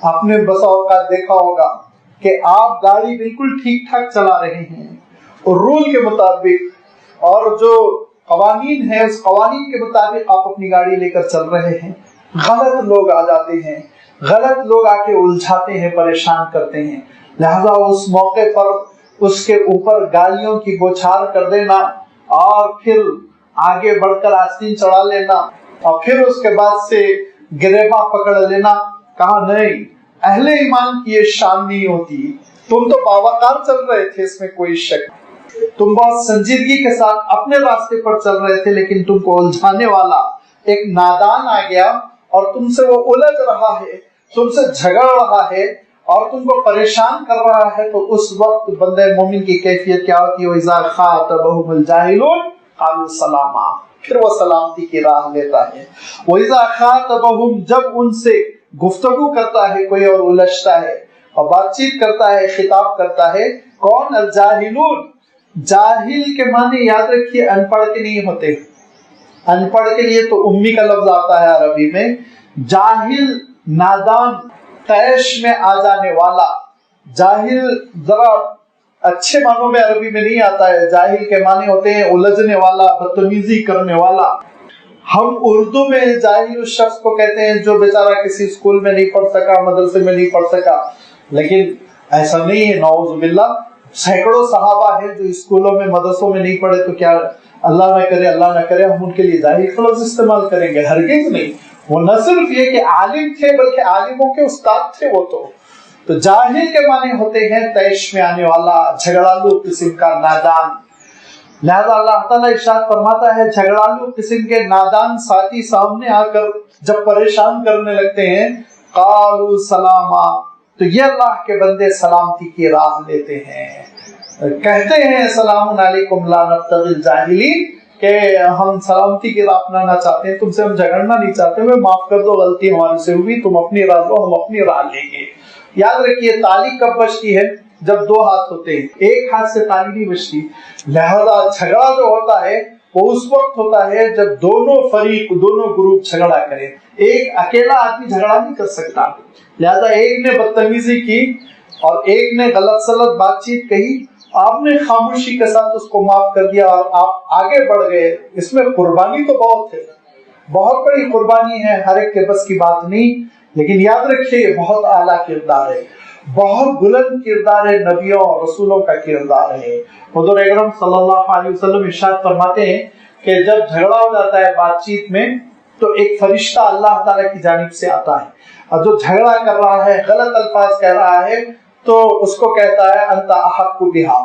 آپ نے بسا اوقات دیکھا ہوگا کہ آپ گاڑی بالکل ٹھیک ٹھاک چلا رہے ہیں اور رول کے مطابق اور جو قوانین ہے اس قوانین کے مطابق آپ اپنی گاڑی لے کر چل رہے ہیں. غلط لوگ آ جاتے ہیں، غلط لوگ آ کے الجھاتے ہیں، پریشان کرتے ہیں. لہذا اس موقع پر اس کے اوپر گالیوں کی بوچھار کر دینا اور پھر آگے بڑھ کر آستین چڑھا لینا اور پھر اس کے بعد سے گریباں پکڑ لینا. کہا نہیں، اہل ایمان کی یہ شان نہیں ہوتی. تم تو باوقار چل رہے تھے، اس میں کوئی شک. تم بہت سنجیدگی کے ساتھ اپنے راستے پر چل رہے تھے، لیکن تم کو الجھانے والا ایک نادان آ گیا اور تم سے وہ الجھ رہا ہے، تم سے جھگڑ رہا ہے اور تم کو پریشان کر رہا ہے. تو اس وقت بندے مومن کی کیفیت کیا ہوتی ہے؟ وَإِذَا خَاطَبَهُمُ الْجَاهِلُونَ قَالُوا سَلَامًا. پھر وہ سلامتی کی راہ لیتا ہے. وَإِذَا خَاطَبَهُمْ، جب ان سے گفتگو کرتا ہے کوئی اور الجھتا ہے اور بات چیت کرتا ہے، خطاب کرتا ہے. کون؟ الجاہلون. جاہل کے معنی یاد رکھیے ان پڑھ کے نہیں ہوتے. ان پڑھ کے لیے تو امی کا لفظ آتا ہے عربی میں. جاہل نادان، طیش میں آ جانے والا. جاہل ذرا اچھے معنوں میں عربی میں نہیں آتا ہے. جاہل کے معنی ہوتے ہیں الجھنے والا، بدتمیزی کرنے والا. ہم اردو میں جاہل اس شخص کو کہتے ہیں جو بیچارہ کسی اسکول میں نہیں پڑھ سکا، مدرسے میں نہیں پڑھ سکا. لیکن ایسا نہیں ہے، نعوذ باللہ. سینکڑوں صحابہ ہیں جو اسکولوں میں مدرسوں میں نہیں پڑھے. تو کیا اللہ نہ کرے، اللہ نہ کرے ہم ان کے لیے جاہل کا لفظ استعمال کریں گے؟ ہرگز نہیں. وہ نہ صرف یہ کہ عالم تھے بلکہ عالموں کے استاد تھے وہ. تو جاہل کے معنی ہوتے ہیں طیش میں آنے والا، جھگڑالو قسم کا، نادان. لہذا اللہ تعالیٰ ارشاد فرماتا ہے جھگڑالو قسم کے نادان ساتھی سامنے آ کر جب پریشان کرنے لگتے ہیں، قالوا سلاما، تو یہ اللہ کے بندے سلامتی کی راہ لیتے ہیں. کہتے ہیں سلام علیکم لا نبتغی الجاہلین، کہ ہم سلامتی کی راہ اپنانا چاہتے ہیں، تم سے ہم جھگڑنا نہیں چاہتے. میں معاف کر دو، غلطی ہمارے سے ہوئی، تم اپنی راہ لو، ہم اپنی راہ لیں گے. یاد رکھیے تالی کب بجتی ہے؟ جب دو ہاتھ ہوتے ہیں. ایک ہاتھ سے تالی نہیں بجتی. لہذا جھگڑا جو ہوتا ہے وہ اس وقت ہوتا ہے جب دونوں فریق، دونوں گروپ جھگڑا کریں. ایک اکیلا آدمی جھگڑا نہیں کر سکتا. لہذا ایک نے بدتمیزی کی اور ایک نے غلط سلط بات چیت کہی، آپ نے خاموشی کے ساتھ اس کو معاف کر دیا اور آپ آگے بڑھ گئے. اس میں قربانی تو بہت ہے، بہت بڑی قربانی ہے، ہر ایک کے بس کی بات نہیں. لیکن یاد رکھیے یہ بہت اعلیٰ کردار ہے، بہت بلند کردار ہے، نبیوں اور رسولوں کا کردار ہے. حضور اکرم صلی اللہ علیہ وسلم ارشاد فرماتے ہیں کہ جب جھگڑا ہو جاتا ہے بات چیت میں تو ایک فرشتہ اللہ تعالیٰ کی جانب سے آتا ہے اور جو جھگڑا کر رہا ہے، غلط الفاظ کہہ رہا ہے، تو اس کو کہتا ہے انت احق بہا.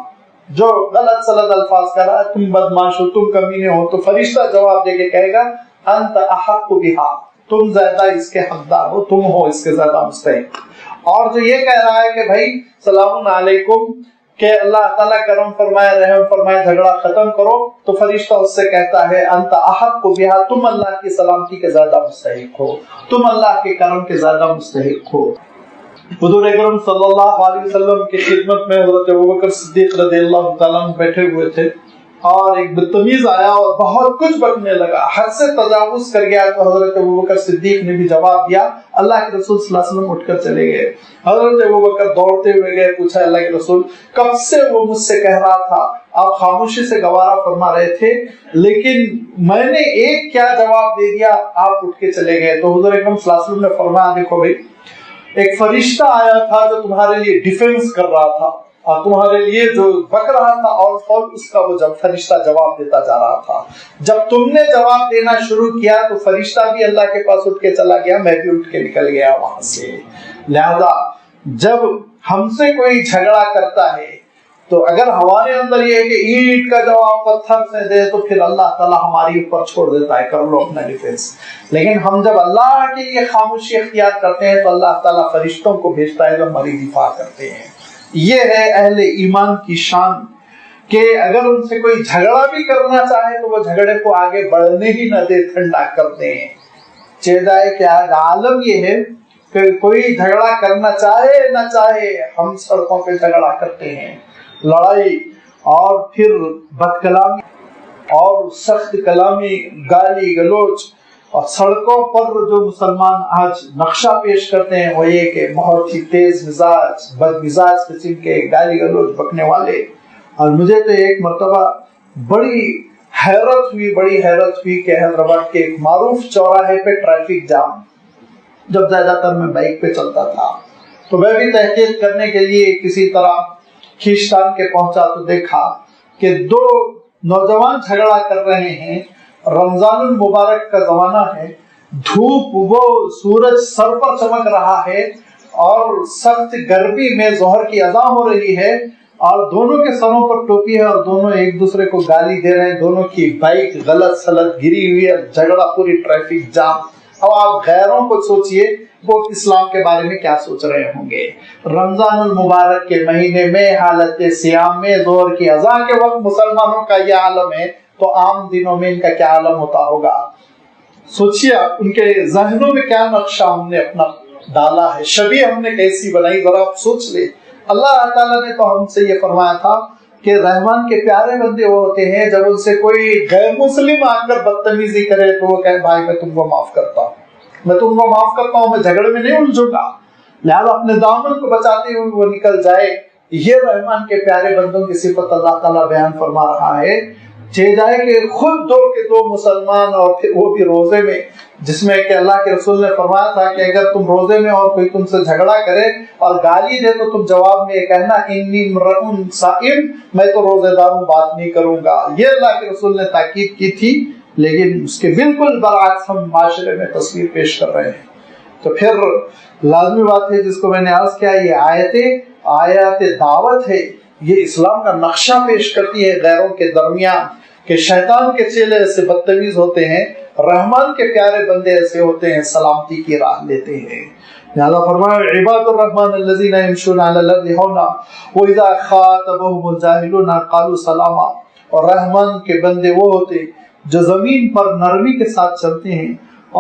جو غلط سلط الفاظ کہہ رہا ہے، تم بدماش ہو، تم کمینے ہو، تو فرشتہ جواب دے کے کہے گا انت احق بہا، تم زیادہ اس کے حقدار ہو، تم ہو اس کے زیادہ مستحق. اور جو یہ کہہ رہا ہے کہ بھائی سلام علیکم، کہ اللہ تعالیٰ کرم فرمائے، رحم فرمائے، جھگڑا ختم کرو، تو فرشتہ اس سے کہتا ہے انت احق بہا، تم اللہ کی سلامتی کے زیادہ مستحق ہو، تم اللہ کے کرم کے زیادہ مستحق ہو. حضور اکرم صلی اللہ علیہ وسلم کی خدمت میں حضرت ابوبکر صدیق رضی اللہ تعالیٰ عنہ بیٹھے ہوئے تھے اور ایک بدتمیز آیا اور بہت کچھ بکنے لگا، حد سے تجاوز کر گیا. تو حضرت ابوبکر صدیق نے بھی جواب دیا. اللہ کے رسول صلی اللہ علیہ وسلم اٹھ کر چلے گئے. حضرت ابوبکر دوڑتے ہوئے گئے، پوچھا اللہ کے رسول کب سے وہ مجھ سے کہہ رہا تھا، آپ خاموشی سے گوارا فرما رہے تھے، لیکن میں نے ایک کیا جواب دے دیا، آپ اٹھ کے چلے گئے. تو حضور اکرم صلی اللہ علیہ وسلم نے فرمایا دیکھو بھائی، ایک فرشتہ آیا تھا جو تمہارے لیے ڈیفینس کر رہا تھا اور تمہارے لیے جو بک رہا تھا، اور اس کا وہ جب فرشتہ جواب دیتا جا رہا تھا. جب تم نے جواب دینا شروع کیا تو فرشتہ بھی اللہ کے پاس اٹھ کے چلا گیا، میں بھی اٹھ کے نکل گیا وہاں سے. لہذا جب ہم سے کوئی جھگڑا کرتا ہے تو اگر ہمارے اندر یہ ہے کہ اینٹ کا جواب پتھر سے دے تو پھر اللہ تعالیٰ ہماری اوپر چھوڑ دیتا ہے، کر لو اپنا ڈیفینس. لیکن ہم جب اللہ کے لیے خاموشی اختیار کرتے ہیں تو اللہ تعالیٰ فرشتوں کو بھیجتا ہے جو ہماری دفاع کرتے ہیں. یہ ہے اہل ایمان کی شان کہ اگر ان سے کوئی جھگڑا بھی کرنا چاہے تو وہ جھگڑے کو آگے بڑھنے ہی نہ دے، ٹھنڈا کر دیں. چیزائے کہ آج عالم یہ ہے کہ کوئی جھگڑا کرنا چاہے نہ چاہے ہم سڑکوں پہ جھگڑا کرتے ہیں، لڑائی اور پھر بد کلامی اور سخت کلامی، گالی گلوچ. اور سڑکوں پر جو مسلمان آج نقشہ پیش کرتے ہیں وہ یہ کہ بہت ہی تیز مزاج، بد مزاج قسم کے گالی گلوچ بکنے والے. اور مجھے تو ایک مرتبہ بڑی حیرت ہوئی کہ حیدرآباد کے ایک معروف چوراہے پہ ٹریفک جام، جب زیادہ تر میں بائک پہ چلتا تھا تو میں بھی تحقیق کرنے کے لیے کسی طرح کھینچتان کے پہنچا تو دیکھا کہ دو نوجوان جھگڑا کر رہے ہیں. رمضان المبارک کا زمانہ ہے، دھوپ وہ سورج سر پر چمک رہا ہے اور سخت گرمی میں ظہر کی اذان ہو رہی ہے اور دونوں کے سروں پر ٹوپی ہے اور دونوں ایک دوسرے کو گالی دے رہے ہیں. دونوں کی بائک غلط سلط گری ہوئی ہے، جھگڑا، پوری ٹریفک جام. اب آپ غیروں کو سوچئے وہ اسلام کے بارے میں کیا سوچ رہے ہوں گے. رمضان المبارک کے مہینے میں حالت سیام میں ظہر کی اذان کے وقت مسلمانوں کا یہ عالم ہے تو عام دنوں میں ان کا کیا عالم ہوتا ہوگا. سوچئے ان کے ذہنوں میں کیا نقشہ ہم نے اپنا ڈالا ہے، شبیہ ہم نے کیسی بنائی، ذرا آپ سوچ لیں. اللہ تعالیٰ نے تو ہم سے یہ فرمایا تھا کہ رحمان کے پیارے بندے وہ ہوتے ہیں جب ان سے کوئی غیر مسلم آ کر بدتمیزی کرے تو وہ کہے بھائی میں تم کو معاف کرتا ہوں، میں جھگڑے میں نہیں الجھوں گا. لہذا اپنے دامن کو بچاتے ہوئے وہ نکل جائے. یہ رحمان کے پیارے بندوں کی صفت اللہ تعالیٰ بیان فرما رہا ہے. جائے کہ خود دو کے دو مسلمان اور پھر وہ بھی روزے میں، جس میں کہ اللہ کے رسول نے فرمایا تھا کہ اگر تم روزے میں اور کوئی تم سے جھگڑا کرے اور گالی دے تو تم جواب میں یہ کہنا انی امرؤ صائم، میں تو روزے دار ہوں، بات نہیں کروں گا. یہ اللہ کے رسول نے تاکید کی تھی، لیکن اس کے بالکل برعکس ہم معاشرے میں تصویر پیش کر رہے ہیں. تو پھر لازمی بات ہے جس کو میں نے عرض کیا، یہ آیات دعوت ہے، یہ اسلام کا نقشہ پیش کرتی ہے غیروں کے درمیان کہ شیطان کے چیلے ایسے بدتمیز ہوتے ہیں، رحمان کے پیارے بندے ایسے ہوتے ہیں سلامتی کی راہ لیتے ہیں. لہذا فرمایا عباد الرحمن الذین یمشون علی الارض ہونا واذا خاطبهم الجاہلون قالوا سلاما. اور رحمان کے بندے وہ ہوتے جو زمین پر نرمی کے ساتھ چلتے ہیں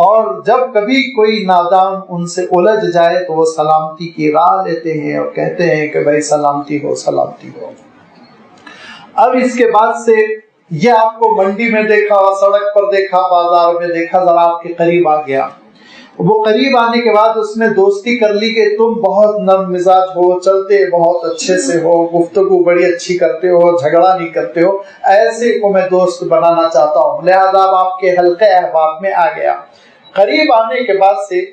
اور جب کبھی کوئی نادان ان سے الجھ جائے تو وہ سلامتی کی راہ لیتے ہیں اور کہتے ہیں کہ بھائی سلامتی ہو سلامتی ہو. اب اس کے بعد سے یہ آپ کو منڈی میں دیکھا، سڑک پر دیکھا، بازار میں دیکھا، ذرا آپ کے قریب آ گیا. وہ قریب آنے کے بعد اس نے دوستی کر لی کہ تم بہت نرم مزاج ہو، چلتے بہت اچھے سے ہو، گفتگو بڑی اچھی کرتے ہو، جھگڑا نہیں کرتے ہو، ایسے کو میں دوست بنانا چاہتا ہوں. لہذا آپ کے حلقے احباب میں آ گیا. قریب آنے کے بعد سے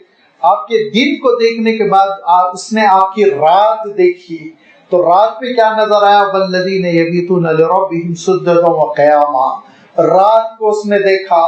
آپ کے دن کو دیکھنے کے بعد اس نے آپ کی رات دیکھی تو رات میں کیا نظر آیا؟ والذین یبیتون لربہم سجدا وقیاما. رات کو اس نے دیکھا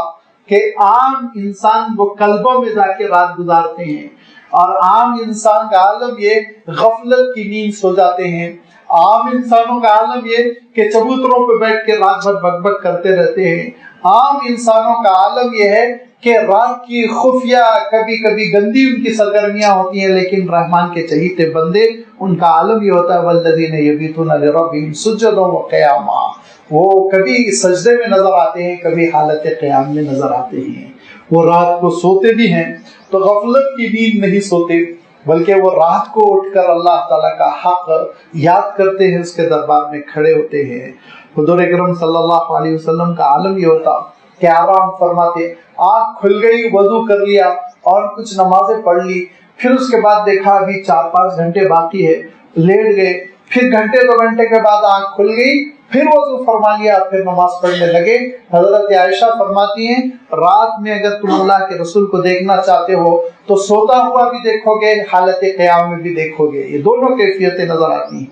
کہ عام انسان وہ کلبوں میں جا کے رات گزارتے ہیں اور عام انسان کا عالم یہ غفلت کی نیند سو جاتے ہیں. عام انسانوں کا عالم یہ کہ چبوتروں پہ بیٹھ کے رات بھر بک بک کرتے رہتے ہیں. عام انسانوں کا عالم یہ ہے کہ رات کی خفیہ کبھی کبھی گندی ان کی سرگرمیاں ہوتی ہیں، لیکن رحمان کے چہیتے بندے ان کا عالم یہ ہوتا ہے والذین یبیتون لربہم سجدا وقیاما. وہ کبھی سجدے میں نظر آتے ہیں، کبھی حالت قیام میں نظر آتے ہیں. وہ رات کو سوتے بھی ہیں تو غفلت کی نیند نہیں سوتے، بلکہ وہ رات کو اٹھ کر اللہ تعالیٰ کا حق یاد کرتے ہیں، اس کے دربار میں کھڑے ہوتے ہیں. حضور اکرم صلی اللہ علیہ وسلم کا عالم یہ ہوتا کہ آرام فرماتے، آنکھ کھل گئی، وضو کر لیا اور کچھ نمازیں پڑھ لی، پھر اس کے بعد دیکھا ابھی 4-5 گھنٹے باقی ہے، لیٹ گئے، پھر گھنٹے 2 گھنٹے کے بعد آنکھ کھل گئی، پھر وضو فرما لیا، پھر نماز پڑھنے لگے. حضرت عائشہ فرماتی ہیں رات میں اگر تم اللہ کے رسول کو دیکھنا چاہتے ہو تو سوتا ہوا بھی دیکھو گے، حالت قیام میں بھی دیکھو گے. یہ دونوں کیفیتیں نظر آتی ہیں.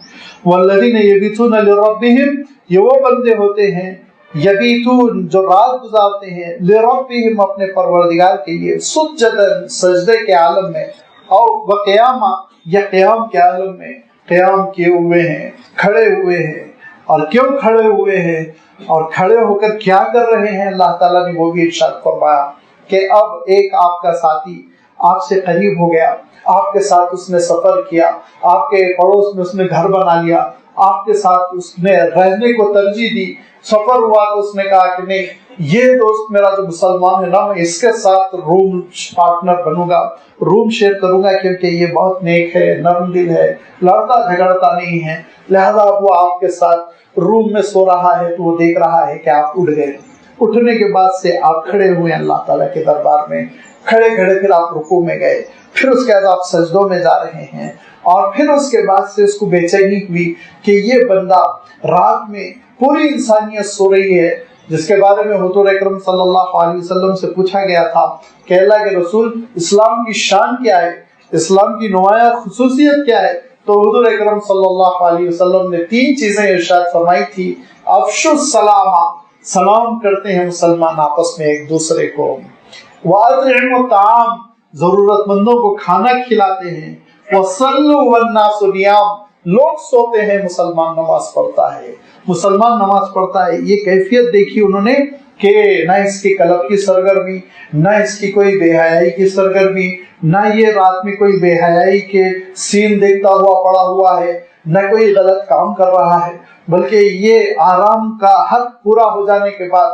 والذین یبیتون لربہم، یہ وہ بندے ہوتے ہیں یبیتون جو رات گزارتے ہیں، لربہم اپنے پروردگار کے لیے، سجدن سجدے کے عالم میں، اور وقیاما یا قیام کے عالم میں، قیام کیے ہوئے ہیں، کھڑے ہوئے ہیں. اور کیوں کھڑے ہوئے ہیں اور کھڑے ہو کر کیا کر رہے ہیں، اللہ تعالیٰ نے وہ بھی ارشاد فرمایا کہ اب ایک آپ کا ساتھی آپ سے قریب ہو گیا، آپ کے ساتھ اس نے سفر کیا، آپ کے پڑوس میں اس نے گھر بنا لیا، آپ کے ساتھ اس نے رہنے کو ترجیح دی، سفر ہوا تو اس نے کہا کہ نہیں یہ دوست میرا جو مسلمان ہے نا میں اس کے ساتھ روم پارٹنر بنوں گا، روم شیئر کروں گا، کیونکہ یہ بہت نیک ہے، نرم دل ہے، لڑتا جھگڑتا نہیں ہے، لہذا وہ آپ کے ساتھ روم میں سو رہا ہے تو وہ دیکھ رہا ہے کہ آپ اٹھ گئے، اٹھنے کے بعد سے آپ کھڑے ہوئے اللہ تعالیٰ کے دربار میں، کھڑے کھڑے پھر آپ رکوع میں گئے، پھر اس کے بعد آپ سجدوں میں جا رہے ہیں، اور پھر اس کے بعد سے اس کو بے چینی ہوئی کہ یہ بندہ رات میں پوری انسانیت سو رہی ہے، جس کے بارے میں حضور اکرم صلی اللہ علیہ وسلم سے پوچھا گیا تھا کہ اللہ کے رسول اسلام کی شان کیا ہے، اسلام کی نمایاں خصوصیت کیا ہے، تو حضور اکرم صلی اللہ علیہ وسلم نے 3 چیزیں ارشاد فرمائی تھی، افشوا السلام، سلام کرتے ہیں مسلمان آپس میں ایک دوسرے کو، واطعموا الطعام، ضرورت مندوں کو کھانا کھلاتے ہیں، وصلوا والناس نیام، لوگ سوتے ہیں مسلمان نماز پڑھتا ہے، مسلمان نماز پڑھتا ہے۔ یہ کیفیت دیکھی انہوں نے کہ نہ اس کی کلب کی سرگرمی، نہ اس کی کوئی بے حیائی کی سرگرمی، نہ یہ رات میں کوئی بے حیائی کے سین دیکھتا ہوا پڑا ہوا ہے، نہ کوئی غلط کام کر رہا ہے، بلکہ یہ آرام کا حق پورا ہو جانے کے بعد،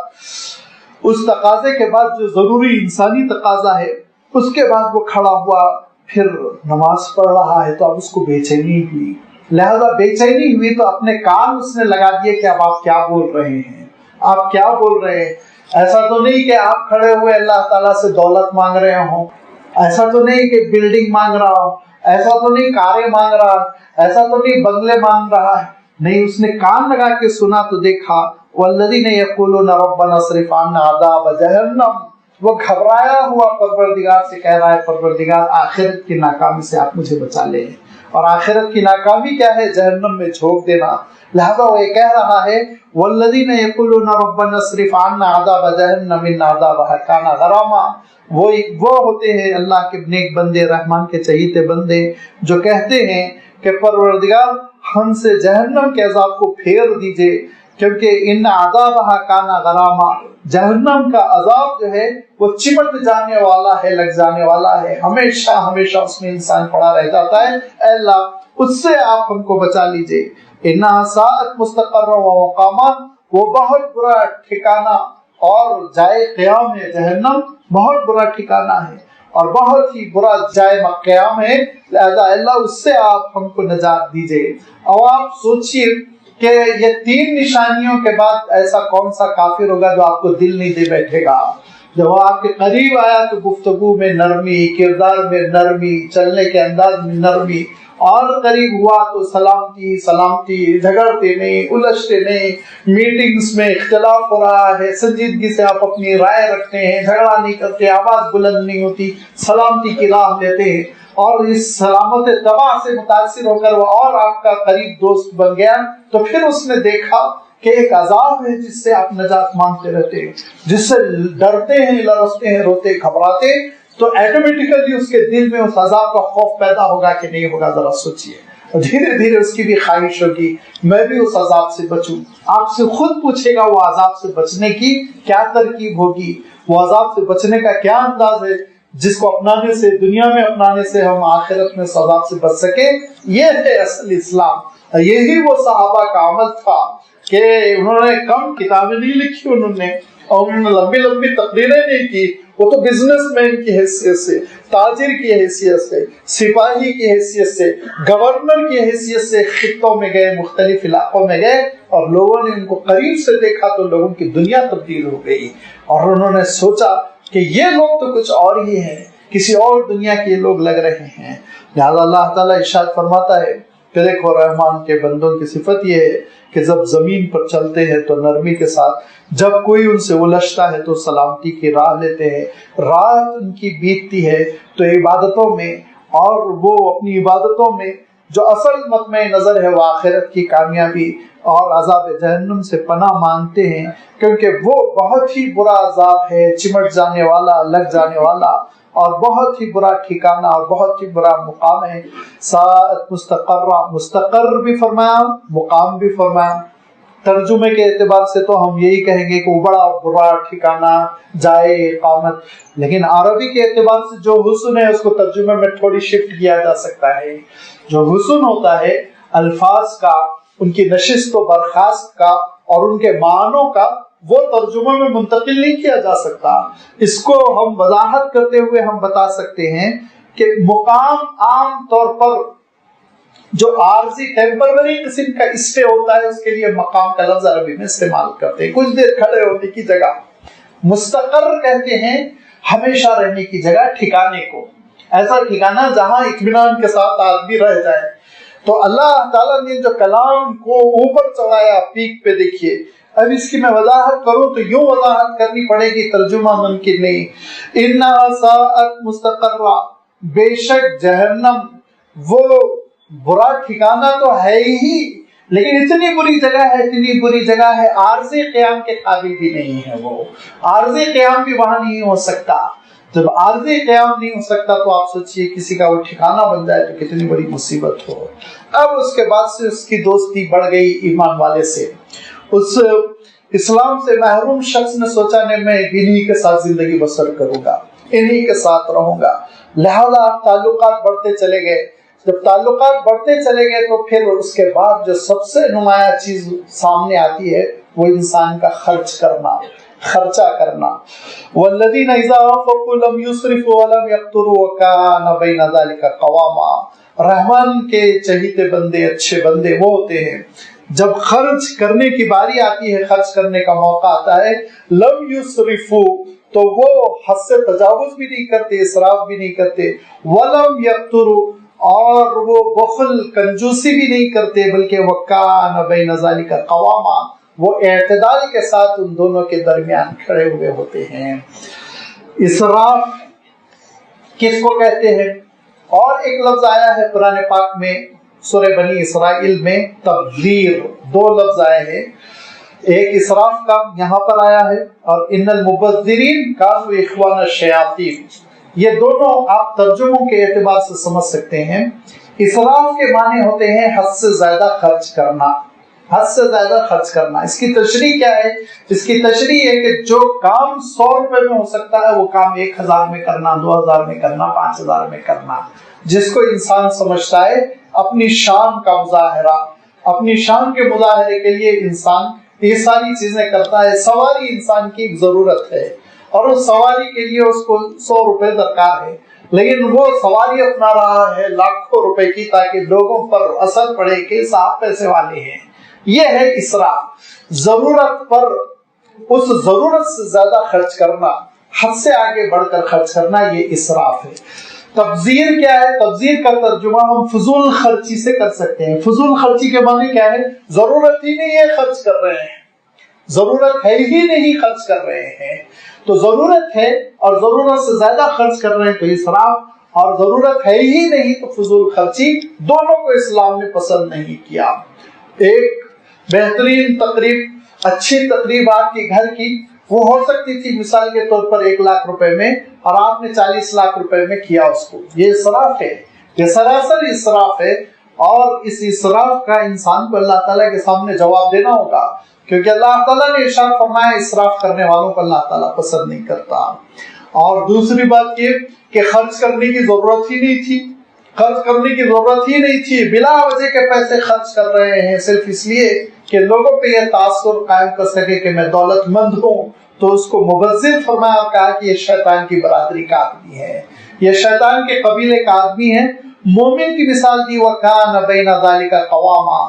اس تقاضے کے بعد جو ضروری انسانی تقاضا ہے اس کے بعد وہ کھڑا ہوا پھر نماز پڑھ رہا ہے، تو اب اس کو بے چینی ہوئی، لہذا بے چینی ہوئی تو اپنے کان اس نے لگا دیے کہ اب آپ کیا بول رہے ہیں، آپ کیا بول رہے ہیں، ایسا تو نہیں کہ آپ کھڑے ہوئے اللہ تعالیٰ سے دولت مانگ رہے ہوں، ایسا تو نہیں کہ بلڈنگ مانگ رہا ہوں، ایسا تو نہیں کاریں مانگ رہا، ایسا تو نہیں بنگلے مانگ رہا ہے، نہیں، اس نے کان لگا کے سنا تو دیکھا والذین یقولون ربنا اصرف عنا عذاب جہنم، وہ گھبرایا ہوا پروردگار سے کہہ رہا ہے پروردگار آخرت کی ناکامی سے آپ مجھے بچا لیں، اور آخرت کی ناکامی کیا ہے؟ جہنم میں جھونک دینا، لہذا وہ یہ کہہ رہا ہے والذین یقولون ربنا اصرف عنا عذاب جہنم ان عذابها کان غراما، وہ ہوتے ہیں اللہ کے نیک بندے، رحمان کے چہیتے بندے جو کہتے ہیں کہ پروردگار ہم سے جہنم کے عذاب کو پھیر دیجئے، کیونکہ ان عذابها کان غراما، جہنم کا عذاب جو ہے وہ چمٹ جانے والا ہے، لگ جانے والا ہے، ہمیشہ ہمیشہ اس میں انسان پڑا رہ جاتا ہے، اے اللہ اس سے آپ ہم کو بچا لیجئے، انہا ساعت مستقر و مقاما، وہ بہت برا ٹھکانہ اور جائے قیام ہے، جہنم بہت برا ٹھکانہ ہے اور بہت ہی برا جائے قیام ہے، لہذا اللہ اس سے آپ ہم کو نجات دیجئے۔ اور آپ سوچئے کہ یہ 3 نشانیوں کے بعد ایسا کون سا کافر ہوگا جو آپ کو دل نہیں دے بیٹھے گا، جب وہ آپ کے قریب آیا تو گفتگو میں نرمی، کردار میں نرمی، چلنے کے انداز میں نرمی، اور قریب ہوا تو سلامتی سلامتی، جھگڑتے نہیں، الجھتے نہیں، میٹنگز میں اختلاف ہو رہا ہے سنجیدگی سے آپ اپنی رائے رکھتے ہیں، جھگڑا نہیں کرتے، آواز بلند نہیں ہوتی، سلامتی کی راہ لیتے ہیں، اور اس سلامت طبع سے متاثر ہو کر وہ اور آپ کا قریب دوست بن گیا، تو پھر اس نے دیکھا کہ ایک عذاب ہے جس سے آپ نجات مانگتے رہتے ہیں، جس سے ڈرتے ہیں، لرزتے ہیں، روتے گھبراتے، تو ایٹومیٹیکلی اس کے دل میں اس عذاب کا خوف پیدا ہوگا کہ نہیں ہوگا، ذرا سوچئے، اور دھیرے دھیرے اس کی بھی خواہش ہوگی میں بھی اس عذاب سے بچوں۔ آپ سے خود پوچھے گا وہ عذاب سے بچنے کی کیا ترکیب ہوگی، وہ عذاب سے بچنے کا کیا انداز ہے جس کو اپنانے سے، دنیا میں اپنانے سے ہم آخرت میں اس عذاب سے بچ سکے۔ یہ ہے اصل اسلام، یہی وہ صحابہ کا عمل تھا کہ انہوں نے کم کتابیں نہیں لکھی، انہوں نے اور انہوں نے لمبی لمبی تقریریں نہیں کی، وہ تو بزنس مین کی حیثیت سے، تاجر کی حیثیت سے، سپاہی کی حیثیت سے، گورنر کی حیثیت سے خطوں میں گئے، مختلف علاقوں میں گئے، اور لوگوں نے ان کو قریب سے دیکھا تو لوگوں کی دنیا تبدیل ہو گئی، اور انہوں نے سوچا کہ یہ لوگ تو کچھ اور ہی ہیں، کسی اور دنیا کے یہ لوگ لگ رہے ہیں۔ لہذا اللہ تعالیٰ ارشاد فرماتا ہے کہ دیکھو رحمان کے بندوں کی صفت یہ ہے کہ جب زمین پر چلتے ہیں تو نرمی کے ساتھ، جب کوئی ان سے الجھتا ہے تو سلامتی کی راہ لیتے ہیں، رات ان کی بیتتی ہے تو عبادتوں میں، اور وہ اپنی عبادتوں میں جو اصل مطمع نظر ہے وہ آخرت کی کامیابی اور عذاب جہنم سے پناہ مانگتے ہیں، کیونکہ وہ بہت ہی برا عذاب ہے، چمٹ جانے والا، لگ جانے والا، اور بہت ہی برا ٹھکانہ اور بہت ہی برا مقام ہے۔ ساعت مستقرہ، مستقر بھی فرمایا، مقام بھی فرمایا، ترجمے کے اعتبار سے تو ہم یہی کہیں گے کہ وہ بڑا برا ٹھکانہ جائے اقامت، لیکن عربی کے اعتبار سے جو حسن ہے اس کو ترجمے میں تھوڑی شفٹ کیا جا سکتا ہے۔ جو حسن ہوتا ہے الفاظ کا، ان کی نشست و برخاست کا اور ان کے معنوں کا، وہ ترجمے میں منتقل نہیں کیا جا سکتا۔ اس کو ہم وضاحت کرتے ہوئے ہم بتا سکتے ہیں کہ مقام عام طور پر جو عارضی ٹیمپرری قسم کا اسٹے ہوتا ہے اس کے لیے مقام کا لفظ عربی میں استعمال کرتے ہیں، کچھ دیر کھڑے ہونے کی جگہ۔ مستقر کہتے ہیں ہمیشہ رہنے کی جگہ، ٹھکانے کو، ایسا ٹھکانہ جہاں اطمینان کے ساتھ آدمی رہ جائے۔ تو اللہ تعالیٰ نے جو کلام کو اوپر چڑھایا پیک پہ، دیکھیے اب اس کی میں وضاحت کروں تو یوں وضاحت کرنی پڑے گی، ترجمہ ممکن نہیں۔ انہا ساعت مستقرہ، بے شک جہنم وہ برا ٹھکانہ تو ہے ہی، لیکن اتنی بری جگہ ہے، اتنی بری جگہ ہے، عارضی قیام کے قابل بھی نہیں ہے، وہ عارضی قیام بھی وہاں نہیں ہو سکتا۔ جب عارضی قیام نہیں ہو سکتا تو آپ سوچئے کسی کا وہ ٹھکانہ بن جائے تو کتنی بڑی مصیبت ہو۔ اب اس کے بعد سے اس کی دوستی بڑھ گئی ایمان والے سے۔ اس اسلام سے محروم شخص نے سوچا نہیں میں انہی کے ساتھ زندگی بسر کروں گا، انہی کے ساتھ رہوں گا، لہذا تعلقات بڑھتے چلے گئے۔ جب تعلقات بڑھتے چلے گئے تو پھر اس کے بعد جو سب سے نمایاں چیز سامنے آتی ہے وہ انسان کا خرچ کرنا، خرچہ کرنا۔ والذین اذا انفقوا لم یسرفوا ولم یقتروا وکان بین ذلک قواما۔ رحمان کے چہیتے بندے، اچھے بندے وہ ہوتے ہیں جب خرچ کرنے کی باری آتی ہے، خرچ کرنے کا موقع آتا ہے، لم یسرفوا تو وہ حد سے تجاوز بھی نہیں کرتے، اسراف بھی نہیں کرتے، ولم یقتروا اور وہ بخل کنجوسی بھی نہیں کرتے، بلکہ وکان بین ذالک قواما، وہ اعتدال کے ساتھ ان دونوں کے درمیان کھڑے ہوئے ہوتے ہیں۔ اسراف کس کو کہتے ہیں؟ اور ایک لفظ آیا ہے قرآن پاک میں سورہ بنی اسرائیل میں، تبذیر، دو لفظ آئے ہیں، ایک اسراف کا یہاں پر آیا ہے اور ان المبذرین کانوا اخوان الشیاطین، یہ دونوں آپ ترجموں کے اعتبار سے سمجھ سکتے ہیں۔ اسراف کے معنی ہوتے ہیں حد سے زیادہ خرچ کرنا، حد سے زیادہ خرچ کرنا۔ اس کی تشریح کیا ہے؟ اس کی تشریح ہے کہ جو کام 100 روپے میں ہو سکتا ہے وہ کام 1000 میں کرنا، 2000 میں کرنا، 5000 میں کرنا۔ جس کو انسان سمجھتا ہے اپنی شان کا مظاہرہ، اپنی شان کے مظاہرے کے لیے انسان یہ ساری چیزیں کرتا ہے۔ سواری انسان کی ایک ضرورت ہے اور اس سواری کے لیے اس کو 100 روپے درکار ہے، لیکن وہ سواری اپنا رہا ہے لاکھوں روپے کی تاکہ لوگوں پر اثر پڑے کہ صاحب پیسے والے ہیں۔ یہ ہے اسراف، ضرورت پر اس ضرورت سے زیادہ خرچ کرنا، حد سے آگے بڑھ کر خرچ کرنا، یہ اسراف ہے۔ تبذیر کیا ہے؟ تبذیر کا ترجمہ ہم فضول خرچی سے کر سکتے ہیں۔ فضول خرچی کے معنی کیا ہے؟ ضرورت ہی نہیں ہے خرچ کر رہے ہیں، ضرورت ہے ہی نہیں خرچ کر رہے ہیں۔ تو ضرورت ہے اور ضرورت سے زیادہ خرچ کر رہے ہیں تو اسراف، اور ضرورت ہے ہی نہیں تو فضول خرچی، دونوں کو اسلام نے پسند نہیں کیا۔ ایک بہترین تقریب، اچھی تقریب آپ کے گھر کی، وہ ہو سکتی تھی مثال کے طور پر 1 لاکھ روپے میں، اور آپ نے 40 لاکھ روپے میں کیا اس کو، یہ اسراف ہے، یہ سراسر اسراف ہے۔ اور اس اسراف کا انسان کو اللہ تعالیٰ کے سامنے جواب دینا ہوگا، کیونکہ اللہ تعالیٰ نے ارشاد فرمایا اسراف کرنے والوں کو اللہ تعالیٰ پسند نہیں کرتا۔ اور دوسری بات یہ کہ خرچ کرنے کی ضرورت ہی نہیں تھی، خرچ کرنے کی ضرورت ہی نہیں تھی، بلا وجہ کے پیسے خرچ کر رہے ہیں صرف اس لیے کہ لوگوں پہ یہ تاثر قائم کر سکے کہ میں دولت مند ہوں، تو اس کو مبذر فرمایا اور کہا کہ یہ شیطان کی برادری کا آدمی ہے، یہ شیطان کے قبیلے کا آدمی ہے۔ مومن کی مثال دی وَكَانَ بَيْنَ ذَلِكَ قَوَامًا،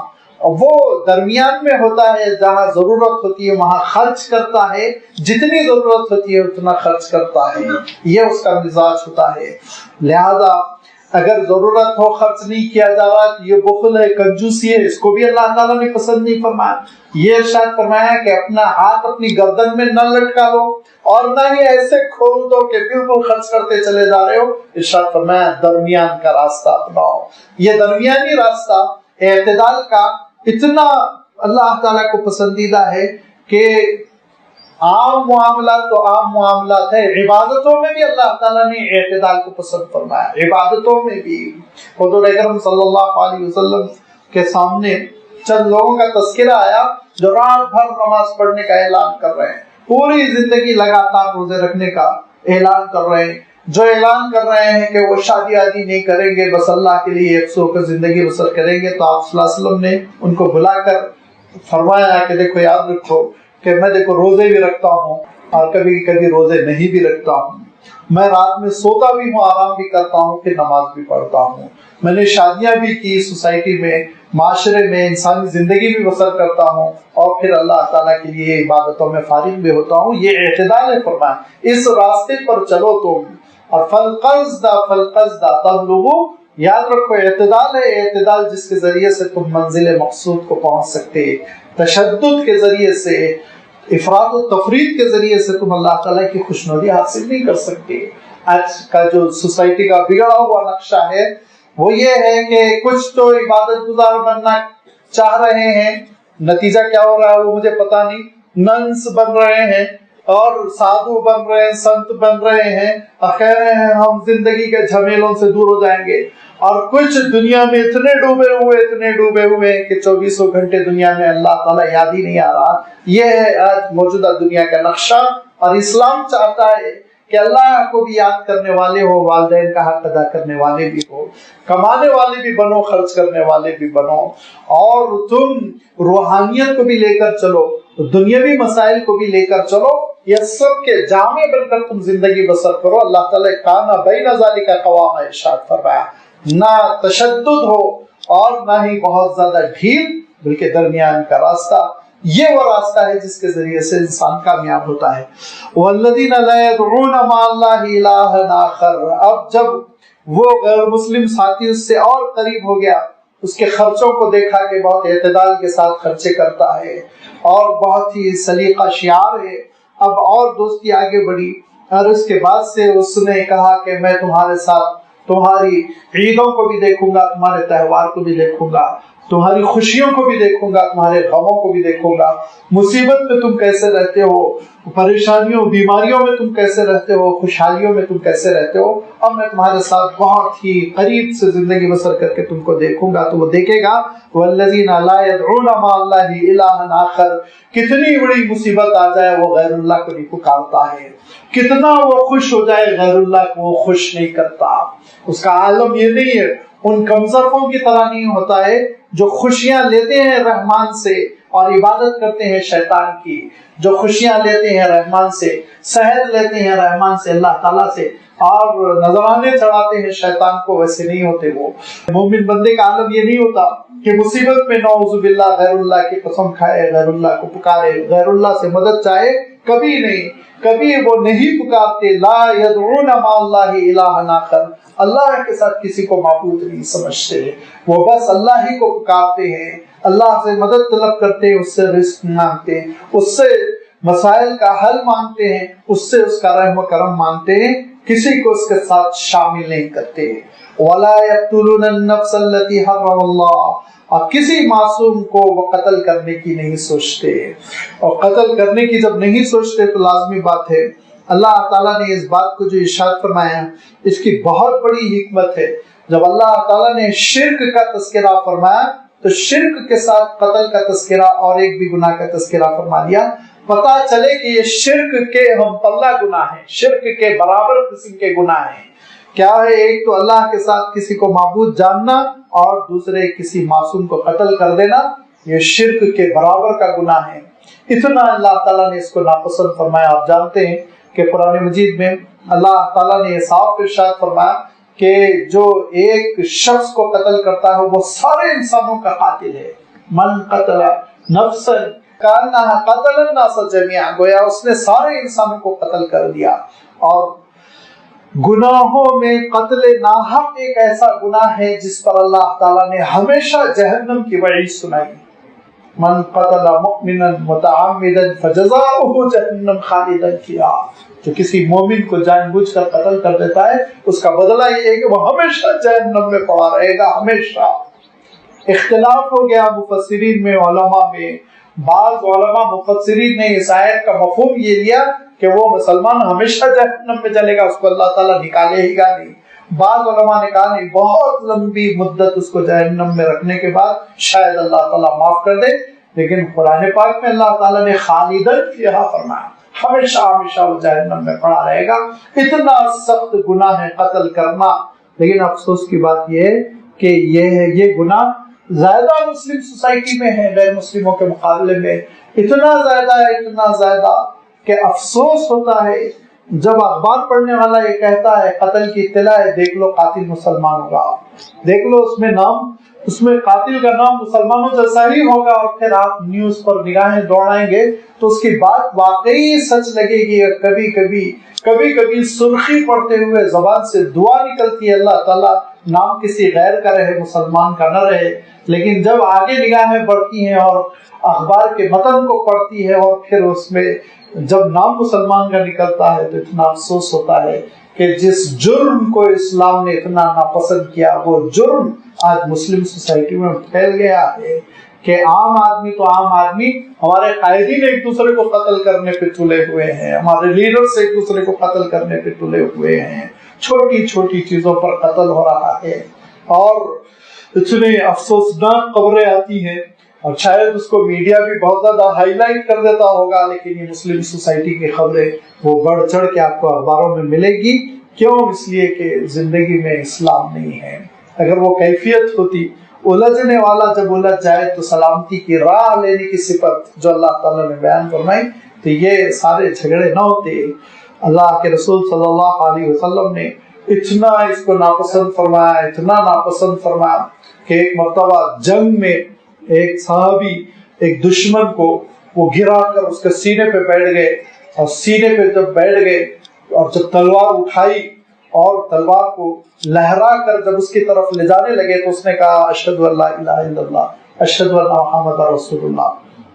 وہ درمیان میں ہوتا ہے، جہاں ضرورت ہوتی ہے وہاں خرچ کرتا ہے، جتنی ضرورت ہوتی ہے اتنا خرچ کرتا ہے، یہ اس کا مزاج ہوتا ہے۔ لہذا اگر ضرورت ہو خرچ نہیں کیا جا رہا تو یہ بخل ہے، کنجوسی ہے، اس کو بھی اللہ تعالیٰ نے پسند نہیں فرمایا۔ یہ ارشاد فرمایا کہ اپنا ہاتھ اپنی گردن میں نہ لٹکا لو اور نہ ہی ایسے کھول دو کہ بالکل خرچ کرتے چلے جا رہے ہو۔ ارشاد فرمایا درمیان کا راستہ اپناؤ۔ یہ درمیانی راستہ اعتدال کا اتنا اللہ تعالیٰ کو پسندیدہ ہے کہ عام معاملات تو عام معاملات ہے، عبادتوں میں بھی اللہ تعالیٰ نے اعتدال کو پسند فرمایا، عبادتوں میں بھی۔ حضور اکرم صلی اللہ علیہ وسلم کے سامنے چند لوگوں کا تذکرہ آیا جو رات بھر نماز پڑھنے کا اعلان کر رہے ہیں، پوری زندگی لگاتار روزے رکھنے کا اعلان کر رہے ہیں، جو اعلان کر رہے ہیں کہ وہ شادی آدی نہیں کریں گے، بس اللہ کے لیے 100 کا زندگی بسر کریں گے۔ تو آپ صلی اللہ علیہ وسلم نے ان کو بلا کر فرمایا کہ دیکھو یاد رکھو کہ میں دیکھو روزے بھی رکھتا ہوں اور کبھی کبھی روزے نہیں بھی رکھتا ہوں، میں رات میں سوتا بھی ہوں، آرام بھی کرتا ہوں، پھر نماز بھی پڑھتا ہوں، میں نے شادیاں بھی کی، سوسائٹی میں معاشرے میں انسانی زندگی بھی بسر کرتا ہوں، اور پھر اللہ تعالیٰ کے لیے عبادتوں میں فارغ بھی ہوتا ہوں۔ یہ اعتدال ہے، فرمایا اس راستے پر چلو تم، اور فالقصد تبلغوا، یاد رکھو اعتدال ہے، اعتدال جس کے ذریعے سے تم منزل مقصود کو پہنچ سکتے، تشدد کے ذریعے سے، افراط و تفرید کے ذریعے سے تم اللہ تعالیٰ کی خوشنودی حاصل نہیں کر سکتے۔ آج کا جو سوسائٹی کا بگڑا ہوا نقشہ ہے وہ یہ ہے کہ کچھ تو عبادت گزار بننا چاہ رہے ہیں، نتیجہ کیا ہو رہا ہے وہ مجھے پتا نہیں، ننس بن رہے ہیں اور سادھو بن رہے ہیں، سنت بن رہے ہیں، کہہ رہے ہیں ہم زندگی کے جھمیلوں سے دور ہو جائیں گے، اور کچھ دنیا میں اتنے ڈوبے ہوئے ہیں کہ 24 گھنٹے دنیا میں اللہ تعالیٰ یاد ہی نہیں آ رہا۔ یہ ہے آج موجودہ دنیا کا نقشہ، اور اسلام چاہتا ہے کہ اللہ کو بھی یاد کرنے والے ہو، والدین کا حق ادا کرنے والے بھی ہو، کمانے والے بھی بنو، خرچ کرنے والے بھی بنو، اور تم روحانیت کو بھی لے کر چلو، دنیاوی مسائل کو بھی لے کر چلو، یہ سب کے جامع بن کر تم زندگی بسر کرو۔ اللہ تعالیٰ کانا بین ذالک قوام ارشاد فرمایا، نہ تشدد ہو اور نہ ہی بہت زیادہ ڈھیل، بلکہ درمیان کا راستہ، یہ وہ راستہ ہے جس کے ذریعے سے انسان کامیاب ہوتا ہے۔ والذین لا يدعون مع اللہ الہا آخر، اب جب وہ غیر مسلم ساتھی اس سے اور قریب ہو گیا، اس کے خرچوں کو دیکھا کہ بہت اعتدال کے ساتھ خرچے کرتا ہے اور بہت ہی سلیقہ شعار ہے، اب اور دوستی آگے بڑھی، اور اس کے بعد سے اس نے کہا کہ میں تمہارے ساتھ تمہاری عیدوں کو بھی دیکھوں گا، تمہارے تہوار کو بھی دیکھوں گا، تمہاری خوشیوں کو بھی دیکھوں گا، تمہارے غموں کو بھی دیکھوں گا، مصیبت میں تم کیسے رہتے ہو، پریشانیوں بیماریوں میں تم کیسے رہتے ہو، خوشحالیوں میں تم کیسے رہتے ہو، اب میں تمہارے ساتھ بہت ہی قریب سے زندگی بسر کر کے تم کو دیکھوں گا۔ تو وہ دیکھے گا والذین لا يدعون مع اللہ الہا آخر، کتنی بڑی مصیبت آ جائے وہ غیر اللہ کو نہیں پکارتا ہے، کتنا وہ خوش ہو جائے غیر اللہ کو وہ خوش نہیں کرتا، اس کا عالم یہ نہیں ہے، ان کمزرفوں کی طرح نہیں ہوتا ہے جو خوشیاں لیتے ہیں رحمان سے اور عبادت کرتے ہیں شیطان کی، جو خوشیاں لیتے ہیں رحمان سے، سحر لیتے ہیں رحمان سے، اللہ تعالیٰ سے، اور نذرانے چڑھاتے ہیں شیطان کو، ویسے نہیں ہوتے وہ۔ مومن بندے کا عالم یہ نہیں ہوتا کہ مصیبت میں نعوذ باللہ غیر اللہ کی قسم کھائے، غیر اللہ کو پکارے، غیر اللہ سے مدد چاہے، کبھی نہیں، کبھی وہ نہیں پکارتے۔ لا يدعون مع اللہ الہا آخر، اللہ کے ساتھ کسی کو معبود نہیں سمجھتے، وہ بس اللہ ہی کو پکارتے ہیں، اللہ سے مدد طلب کرتے ہیں، اس سے رزق مانگتے ہیں، اس سے مسائل کا حل مانگتے ہیں، اس سے اس کا رحم و کرم مانگتے ہیں، کسی کو اس کے ساتھ شامل نہیں کرتے۔ وَلَا يَقْتُلُونَ النَّفْسَ الَّتِي حَرَّمَ اللَّهُ، اور کسی معصوم کو وہ قتل کرنے کی نہیں سوچتے، اور قتل کرنے کی جب نہیں سوچتے تو لازمی بات ہے اللہ تعالیٰ نے اس بات کو جو ارشاد فرمایا اس کی بہت بڑی حکمت ہے۔ جب اللہ تعالیٰ نے شرک کا تذکرہ فرمایا تو شرک کے ساتھ قتل کا تذکرہ اور ایک بھی گناہ کا تذکرہ فرما دیا، پتا چلے کہ یہ شرک کے ہم پلہ گناہ ہیں، شرک کے برابر قسم کے گناہ ہیں۔ کیا ہے؟ ایک تو اللہ کے ساتھ کسی کو معبود جاننا، اور دوسرے کسی معصوم کو قتل کر دینا، یہ شرک کے برابر کا گناہ ہے۔ اتنا اللہ تعالیٰ نے اس کو ناپسند فرمایا۔ آپ جانتے ہیں کہ قرآن مجید میں اللہ تعالیٰ نے یہ صاف ارشاد فرمایا کہ جو ایک شخص کو قتل کرتا ہے وہ سارے انسانوں کا قاتل ہے۔ من قتل نفسا کانہا قتل الناس جميعا، گویا اس نے سارے انسانوں کو قتل کر دیا۔ اور گناہوں میں قتل ناحق ایک ایسا گناہ ہے جس پر اللہ تعالیٰ نے ہمیشہ جہنم کی وعید سنائی۔ من قتل مؤمنا متعمدا فجزاؤہ جہنم خالدا فیہا، جو کسی مومن کو جان بوجھ کر قتل کر دیتا ہے اس کا بدلہ یہ ہے کہ وہ ہمیشہ جہنم میں پڑا رہے گا، ہمیشہ۔ اختلاف ہو گیا مفسرین میں، علماء میں، بعض علماء مفسرین نے اس آیت کا مفہوم یہ لیا کہ وہ مسلمان ہمیشہ جہنم میں جلے گا، اس کو اللہ تعالیٰ نکالے ہی گا نہیں، بعض علماء نے کہا نہیں، بہت لمبی مدت اس کو جہنم میں رکھنے کے بعد شاید اللہ تعالیٰ معاف کر دے، لیکن قرآن پاک میں اللہ تعالیٰ نے خالدن فیہا فرمایا، ہمیشہ ہمیشہ وہ جہنم میں پڑا رہے گا۔ اتنا سخت گناہ ہے قتل کرنا، لیکن افسوس کی بات یہ ہے کہ یہ گناہ زیادہ مسلم سوسائٹی میں ہے غیر مسلموں کے مقابلے میں، اتنا زیادہ کہ افسوس ہوتا ہے جب اخبار پڑھنے والا یہ کہتا ہے قتل کی اطلاع ہے، دیکھ لو قاتل مسلمان ہوگا، دیکھ لو اس میں قاتل کا نام مسلمانوں جیسا ہی ہوگا، اور پھر آپ نیوز پر نگاہیں دوڑائیں گے تو اس کی بات واقعی سچ لگے گی۔ کبھی کبھی سرخی پڑھتے ہوئے زبان سے دعا نکلتی ہے اللہ تعالیٰ نام کسی غیر کا رہے، مسلمان کا نہ رہے، لیکن جب آگے نگاہیں بڑھتی ہیں اور اخبار کے متن کو پڑھتی ہے اور پھر اس میں جب نام مسلمان کا نکلتا ہے تو اتنا افسوس ہوتا ہے کہ جس جرم کو اسلام نے اتنا ناپسند کیا وہ جرم آج مسلم سوسائٹی میں پھیل گیا ہے کہ عام آدمی ہمارے قائدین ایک دوسرے کو قتل کرنے پہ تلے ہوئے ہیں، ہمارے لیڈرز ایک دوسرے کو قتل کرنے پہ تلے ہوئے ہیں، چھوٹی چھوٹی چیزوں پر قتل ہو رہا ہے، اور اتنے افسوسناک خبریں آتی ہیں، اور شاید اس کو میڈیا بھی بہت زیادہ ہائی لائٹ کر دیتا ہوگا، لیکن یہ مسلم سوسائٹی کی خبریں وہ بڑھ چڑھ کے آپ کو اخباروں میں ملے گی۔ کیوں؟ اس لیے کہ زندگی میں اسلام نہیں ہے۔ اگر وہ کیفیت ہوتی، الجھنے والا جب الجھ جائے تو سلامتی کی راہ لینے کی صفت جو اللہ تعالیٰ نے بیان فرمائی تو یہ سارے جھگڑے نہ ہوتے۔ اللہ کے رسول صلی اللہ علیہ وسلم نے اتنا اس کو ناپسند فرمایا کہ ایک مرتبہ جنگ میں ایک صحابی ایک دشمن کو وہ گرا کر اس کے سینے پہ بیٹھ گئے، اور سینے پہ جب بیٹھ گئے اور جب تلوار اٹھائی اور تلوار کو لہرا کر جب اس کی طرف لے جانے لگے تو اس نے کہا اشہد ان لا الہ الا اللہ اشہد ان محمد رسول اللہ،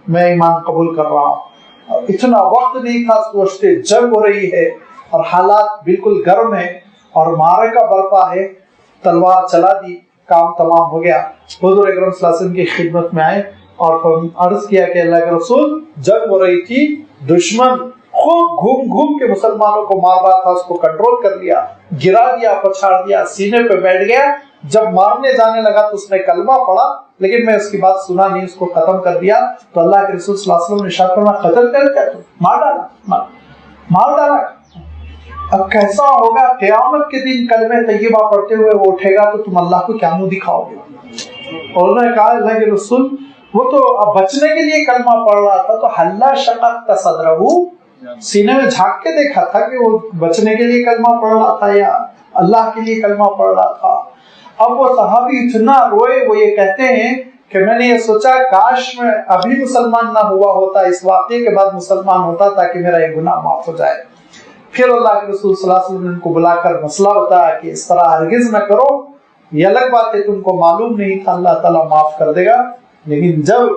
میں ایمان قبول کر رہا ہوں۔ اتنا وقت نہیں تھا سوچتے، جنگ ہو رہی ہے اور حالات بالکل گرم ہے اور معرکہ برپا ہے، تلوار چلا دی، کام تمام ہو گیا۔ حضور اکرم صلی اللہ علیہ وسلم کی خدمت میں آئے اور عرض کیا کہ اللہ کے رسول جنگ ہو رہی تھی، دشمن خوب گھوم کے مسلمانوں کو مار رہا تھا، اس کو کنٹرول کر لیا، گرا دیا، پچھاڑ دیا، سینے پہ بیٹھ گیا، جب مارنے جانے لگا تو اس نے کلمہ پڑھا، لیکن میں اس کی بات سنا نہیں، اس کو ختم کر دیا۔ تو اللہ کے رسول صلی اللہ علیہ وسلم نے ارشاد فرمایا قتل کر کیا؟ مار ڈالا۔ اب کیسا ہوگا قیامت کے دن کلمہ طیبہ پڑھتے ہوئے وہ اٹھے گا تو تم اللہ کو کیا منہ دکھاؤ گے؟ اور انہوں نے کہا اللہ کے رسول وہ تو اب بچنے کے لیے کلمہ پڑھ رہا تھا، تو حلّا شققت صدرہ، سینے میں جھانک کے دیکھا تھا کہ وہ بچنے کے لیے کلمہ پڑھ رہا تھا یا اللہ کے لیے کلمہ پڑھ رہا تھا۔ اب وہ صحابی اتنا روئے، وہ یہ کہتے ہیں کہ میں نے یہ سوچا کاش میں ابھی مسلمان نہ ہوا ہوتا، اس واقعے کے بعد مسلمان ہوتا تاکہ میرا یہ گناہ معاف ہو جائے۔ پھر اللہ کے رسول صلی اللہ علیہ وسلم نے ان کو بلا کر مسئلہ بتایا کہ اس طرح ہرگز نہ کرو، یہ الگ بات ہے تم کو معلوم نہیں تھا، اللہ تعالیٰ معاف کر دے گا، لیکن جب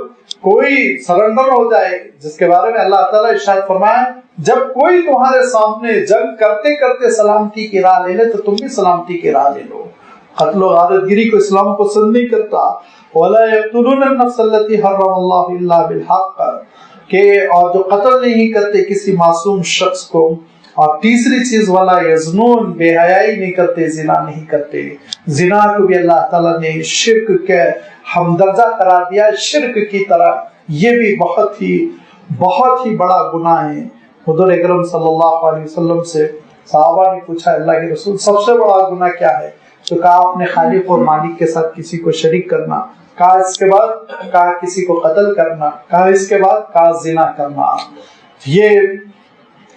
کوئی سرنڈر ہو جائے، جس کے بارے میں اللہ تعالیٰ ارشاد فرمایا جب کوئی تمہارے سامنے جنگ کرتے کرتے سلامتی کی راہ لے لے تو تم بھی سلامتی کی راہ لے لو۔ قتل و غارت گیری کو اسلام پسند نہیں کرتا۔ وَلَا يَقْتُلُونَ النَّفْسَ الَّتِي حَرَّمَ اللَّهُ إِلَّا بِالْحَقِّ، کہ اور جو قتل نہیں کرتے کسی معصوم شخص کو، اور تیسری چیز وَلَا يَزْنُونَ، بے حیائی نہیں کرتے، زنا نہیں کرتے۔ زنا کو بھی اللہ تعالیٰ نے شرک کے ہمدرجہ قرار دیا، شرک کی طرح، یہ بھی بہت ہی بڑا گناہ ہے۔ حضور اکرم صلی اللہ علیہ وسلم سے صحابہ نے پوچھا اللہ کے رسول سب سے بڑا گناہ کیا ہے؟ تو کہا اپنے خالق اور مالک کے ساتھ کسی کو شریک کرنا، کہا اس کے بعد کہا کسی کو قتل کرنا، کہا اس کے بعد کہا زنا کرنا۔ یہ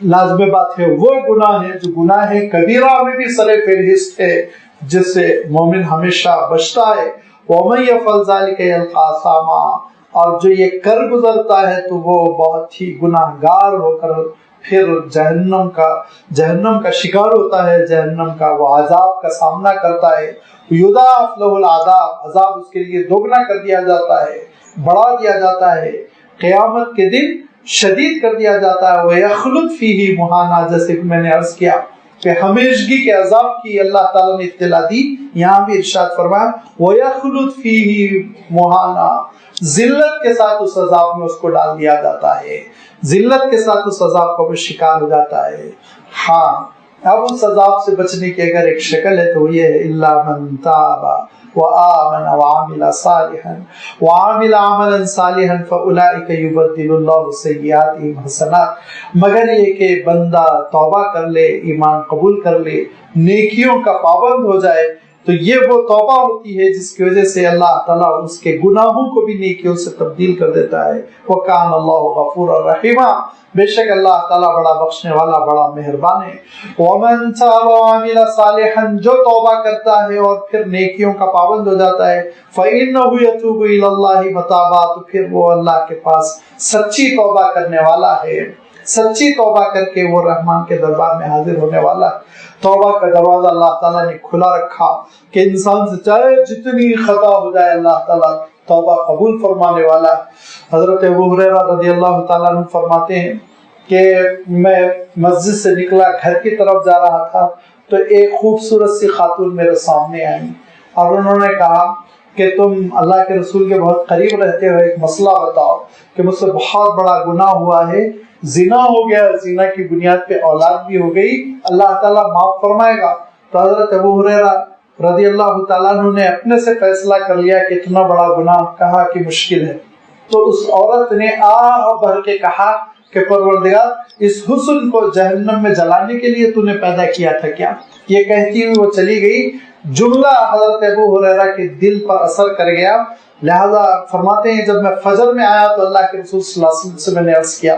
لازم بات ہے، وہ گناہ ہے جو گناہ کبیرہ میں بھی سر فہرست ہے، جس سے مومن ہمیشہ بچتا ہے۔ وَمَن يَفْعَلْ ذَلِكَ يَلْقَ أَثَامًا، اور جو یہ کر گزرتا ہے تو وہ بہت ہی گناہ گار ہو کر پھر جہنم کا شکار ہوتا ہے، جہنم کا وہ عذاب کا سامنا کرتا ہے۔ یضاعف له العذاب، عذاب اس کے لیے دوگنا کر دیا جاتا ہے، بڑھا دیا جاتا ہے، قیامت کے دن شدید کر دیا جاتا ہے۔ وَيَخْلُدْ فِيهِ مُهَانًا، جیسے کہ میں نے عرض کیا کہ ہمیشگی کے عذاب کی اللہ تعالیٰ نے اطلاع دی، یہاں بھی ارشاد فرمایا وَيَخْلُدْ فِيهِ مُهَانًا، ذلت کے ساتھ اس عذاب میں اس کو ڈال دیا جاتا ہے، ذلت کے ساتھ اس عذاب کا وہ شکار ہو جاتا ہے۔ ہاں اب اس عذاب سے بچنے کی اگر ایک شکل ہے تو یہ ہے الا من تاب وآمن وعمل صالحا وعمل عملا صالحا فاولئک یبدل اللہ سیئاتہم حسنات، مگر یہ کہ بندہ توبہ کر لے، ایمان قبول کر لے، نیکیوں کا پابند ہو جائے، تو یہ وہ توبہ ہوتی ہے جس کی وجہ سے اللہ تعالیٰ اس کے گناہوں کو بھی نیکیوں سے تبدیل کر دیتا ہے۔ وَكَانَ اللَّهُ غَفُورًا رَحِيمًا، بے شک اللہ تعالیٰ بڑا بخشنے والا، بڑا مہربان ہے۔ وَمَن تَابَ وَعَمِلَ صَالِحًا، جو توبہ کرتا ہے اور پھر نیکیوں کا پابند ہو جاتا ہے، فَإِنَّهُ يَتُوبُ إِلَى اللَّهِ مَتَابًا، تو پھر وہ اللہ کے پاس سچی توبہ کرنے والا ہے، سچی توبہ کر کے وہ رحمان کے دربار میں حاضر ہونے والا ہے۔ توبہ کا دروازہ اللہ تعالیٰ نے کھلا رکھا کہ انسان سے چاہے جتنی خطا ہو جائے اللہ تعالیٰ توبہ قبول فرمانے والا۔ حضرت ابو ہریرہ رضی اللہ تعالیٰ عنہ فرماتے ہیں کہ میں مسجد سے نکلا، گھر کی طرف جا رہا تھا، تو ایک خوبصورت سی خاتون میرے سامنے آئی اور انہوں نے کہا کہ تم اللہ کے رسول کے بہت قریب رہتے ہو، ایک مسئلہ بتاؤ کہ مجھ سے بہت بڑا گناہ ہوا ہے، زنا ہو گیا، زنا کی بنیاد پہ اولاد بھی ہو گئی، اللہ تعالیٰ معاف فرمائے گا؟ تو حضرت ابو ہریرہ رضی اللہ تعالیٰ عنہ نے اپنے سے فیصلہ کر لیا کہ اتنا بڑا گناہ، کہا کہ مشکل ہے۔ تو اس عورت نے آہ بھر کے کہا کہ پروردگار، اس حسن کو جہنم میں جلانے کے لیے تو نے پیدا کیا تھا کیا؟ یہ کہتی ہوئی وہ چلی گئی۔ جملہ حضرت ابو ہریرہ کے دل پر اثر کر گیا، لہذا فرماتے ہیں جب میں فجر میں آیا تو اللہ کے رسول صلی اللہ علیہ وسلم سے میں نے عرض کیا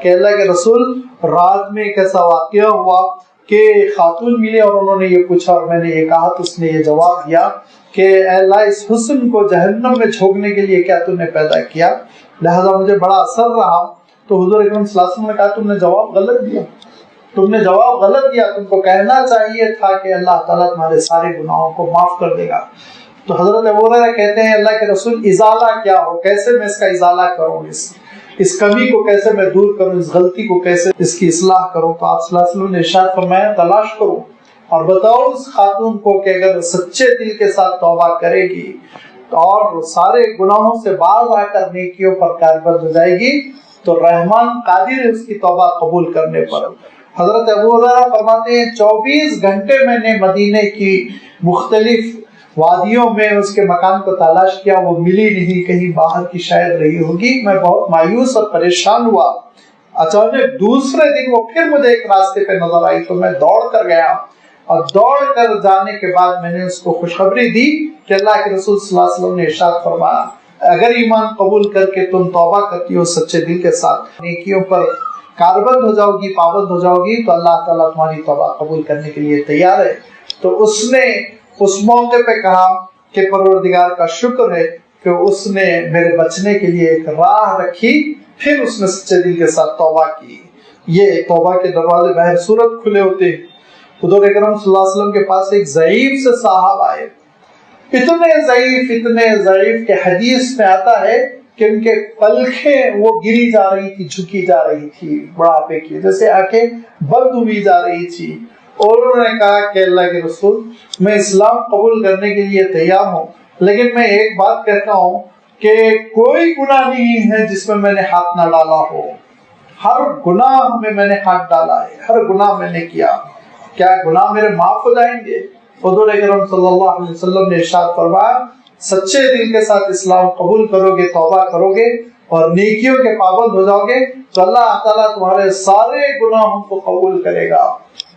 کہ اللہ کے رسول، رات میں ایک ایسا واقعہ ہوا کہ خاتون ملے اور انہوں نے یہ پوچھا اور میں نے یہ کہا، تو اس نے یہ جواب دیا کہ اے اللہ، اس حسن کو جہنم میں جھونکنے کے لیے کیا تم نے پیدا کیا؟ لہذا مجھے بڑا اثر رہا۔ تو حضور اکرم صلی اللہ علیہ وسلم نے کہا تم نے جواب غلط دیا، تم نے جواب غلط دیا، تم کو کہنا چاہیے تھا کہ اللہ تعالیٰ تمہارے سارے گناہوں کو معاف کر دے گا۔ تو حضرت ابو ہریرہ کہتے ہیں اللہ کے رسول، ازالہ کیا ہو، کیسے میں اس کا ازالہ کروں، اس کمی کو کیسے میں دور کروں، اس غلطی کو کیسے اس کی اصلاح کروں؟ تو آپ صلی اللہ علیہ وسلم نے ارشاد فرمایا تلاش کرو اور بتاؤ اس خاتون کو کہ اگر سچے دل کے ساتھ توبہ کرے گی اور سارے گناہوں سے باز آ کر نیکیوں پر کاربند ہو جائے گی تو رحمان قادر ہے اس کی توبہ قبول کرنے پر۔ حضرت ابو ہریرہ فرماتے ہیں 24 گھنٹے میں نے مدینے کی مختلف وادیوں میں اس کے مکان کو تلاش کیا، وہ ملی نہیں، کہیں باہر کی شاید رہی ہوگی۔ میں بہت مایوس اور پریشان ہوا۔ اچانک دوسرے دن وہ پھر مجھے ایک راستے پہ نظر آئی تو میں دوڑ کر گیا اور دوڑ کر جانے کے بعد میں نے اس کو خوشخبری دی کہ اللہ کے رسول صلی اللہ علیہ وسلم نے ارشاد فرمایا اگر ایمان قبول کر کے تم توبہ کرتی ہو سچے دل کے ساتھ، نیکیوں پر کاربند ہو جاؤ گی، پابند ہو جاؤ گی، تو اللہ تعالیٰ تمہاری توبہ قبول کرنے کے لیے تیار ہے۔ تو اس نے اس موقع پہ کہا کہ پروردگار کا شکر ہے کہ اس نے میرے بچنے کے لیے ایک راہ رکھی، پھر اس نے سچے دل کے ساتھ توبہ کی۔ یہ توبہ کے دروازے بہر صورت کھلے ہوتے ہیں۔ حضور اکرم صلی اللہ علیہ وسلم کے پاس ایک ضعیف سے صاحب آئے، اتنے ضعیف کہ حدیث میں آتا ہے کہ ان کے پلکیں وہ گری جا رہی تھی، جھکی جا رہی تھی، بڑھاپے کی جیسے آنکھیں بند ہوئی جا رہی تھی۔ اور انہوں نے کہا کہ اللہ کے رسول، میں اسلام قبول کرنے کے لیے تیار ہوں، لیکن میں ایک بات کہتا ہوں کہ کوئی گناہ نہیں ہے جس میں نے ہاتھ نہ ڈالا ہو، ہر گناہ میں نے ہاتھ ڈالا ہے، ہر گناہ میں نے کیا، کیا گناہ میرے معاف ہو جائیں گے؟ حضور اکرم صلی اللہ علیہ وسلم نے ارشاد فرمایا سچے دل کے ساتھ اسلام قبول کرو گے، توبہ کرو گے اور نیکیوں کے پابند ہو جاؤ گے تو اللہ تعالیٰ تمہارے سارے گناہوں کو قبول کرے گا۔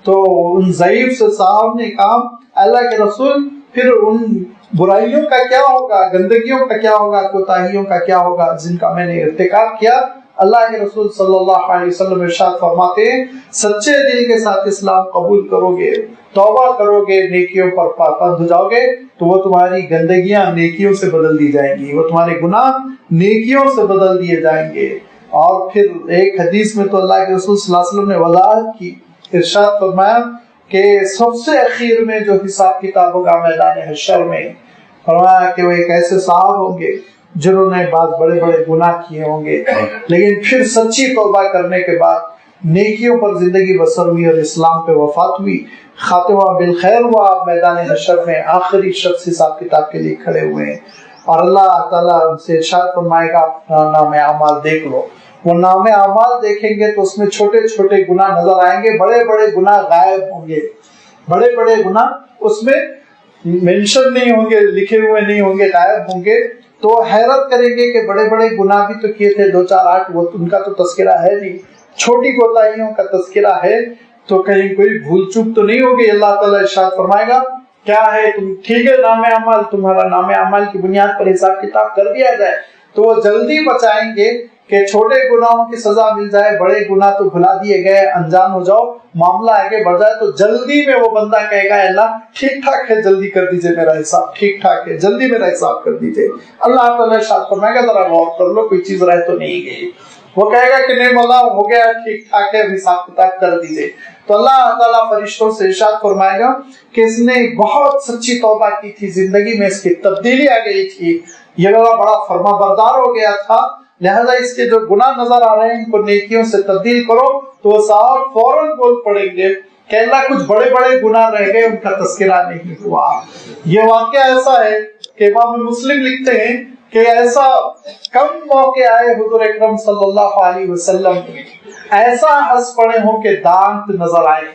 تو ان ضعیف سے صاحب نے کہا اللہ کے رسول، پھر ان برائیوں کا کیا ہوگا، گندگیوں کا کیا ہوگا، کوتاہیوں کا کیا ہوگا جن کا میں نے ارتکاب کیا؟ اللہ کے رسول صلی اللہ علیہ وسلم ارشاد فرماتے ہیں سچے دل کے ساتھ اسلام قبول کرو گے، توبہ کرو گے، نیکیوں پر پابند ہو جاؤ گے تو وہ تمہاری گندگیاں نیکیوں سے بدل دی جائیں گی، وہ تمہارے گناہ نیکیوں سے بدل دیے جائیں گے۔ اور پھر ایک حدیث میں تو اللہ کے رسول صلی اللہ علیہ وسلم نے وضاحت کی، ارشاد فرمایا کہ سب سے اخیر میں جو حساب کتاب ہوگا میدان حشر میں، فرمایا کہ وہ ایک ایسے صاحب ہوں گے جنہوں نے بعض بڑے بڑے گناہ کیے ہوں گے لیکن پھر سچی توبہ کرنے کے بعد نیکیوں پر زندگی بسر ہوئی اور اسلام پہ وفات ہوئی، خاتمہ بالخیر ہوا، میدان حشر میں آخری شخص حساب کتاب کے لیے کھڑے ہوئے ہیں اور اللہ تعالیٰ ان سے ارشاد فرمائے گا اپنا نام اعمال دیکھ لو، وہ نام اعمال دیکھیں گے تو اس میں چھوٹے چھوٹے گناہ نظر آئیں گے، بڑے بڑے گناہ غائب ہوں گے، بڑے بڑے گناہ اس میں مینشن نہیں ہوں گے، لکھے ہوئے نہیں ہوں گے، غائب ہوں گے۔ تو حیرت کریں گے کہ بڑے بڑے گناہ بھی تو کیے تھے 2 4 8، وہ ان کا تو تذکرہ ہے نہیں، چھوٹی کوتاہیوں کا تذکرہ ہے، تو کہیں کوئی بھول چوک تو نہیں ہوگی۔ اللہ تعالیٰ ارشاد فرمائے گا کیا ہے تم ٹھیک ہے نام اعمال، تمہارا نام اعمال کی بنیاد پر حساب کتاب کر دیا جائے، تو وہ جلدی بچائیں گے کہ چھوٹے گناہوں کی سزا مل جائے، بڑے گناہ تو بھلا دیے گئے، انجان ہو جاؤ، معاملہ آگے بڑھ جائے، تو جلدی میں وہ بندہ کہے گا اللہ ٹھیک ٹھاک ہے، جلدی کر دیجئے میرا حساب، ٹھیک ٹھاک ہے، جلدی میرا حساب کر دیجئے۔ اللہ تعالیٰ ارشاد فرمائے گا ذرا غور کر لو کوئی چیز رہ تو نہیں گئی۔ وہ کہے گا کہ نہیں مولا ہو گیا، ٹھیک ٹھاک ہے، حساب کتاب کر دیجئے۔ تو اللہ تعالیٰ فرشتوں سے ارشاد فرمائے گا کہ اس نے بہت سچی توبہ کی تھی، زندگی میں اس کی تبدیلی آ گئی تھی، یہ بڑا فرما بردار ہو گیا تھا، لہذا اس کے جو گناہ نظر آ رہے ہیں ان کو نیکیوں سے تبدیل کرو۔ تو وہ صاحب فوراً بول پڑیں گے کہ اللہ کچھ بڑے بڑے گناہ رہ گئے، ان کا تذکرہ نہیں ہوا۔ یہ واقعہ ایسا ہے کہ امام مسلم لکھتے ہیں کہ ایسا کم موقع آئے حضور اکرم صلی اللہ علیہ وسلم ایسا ہنس پڑے ہوں کہ دانت نظر آئے۔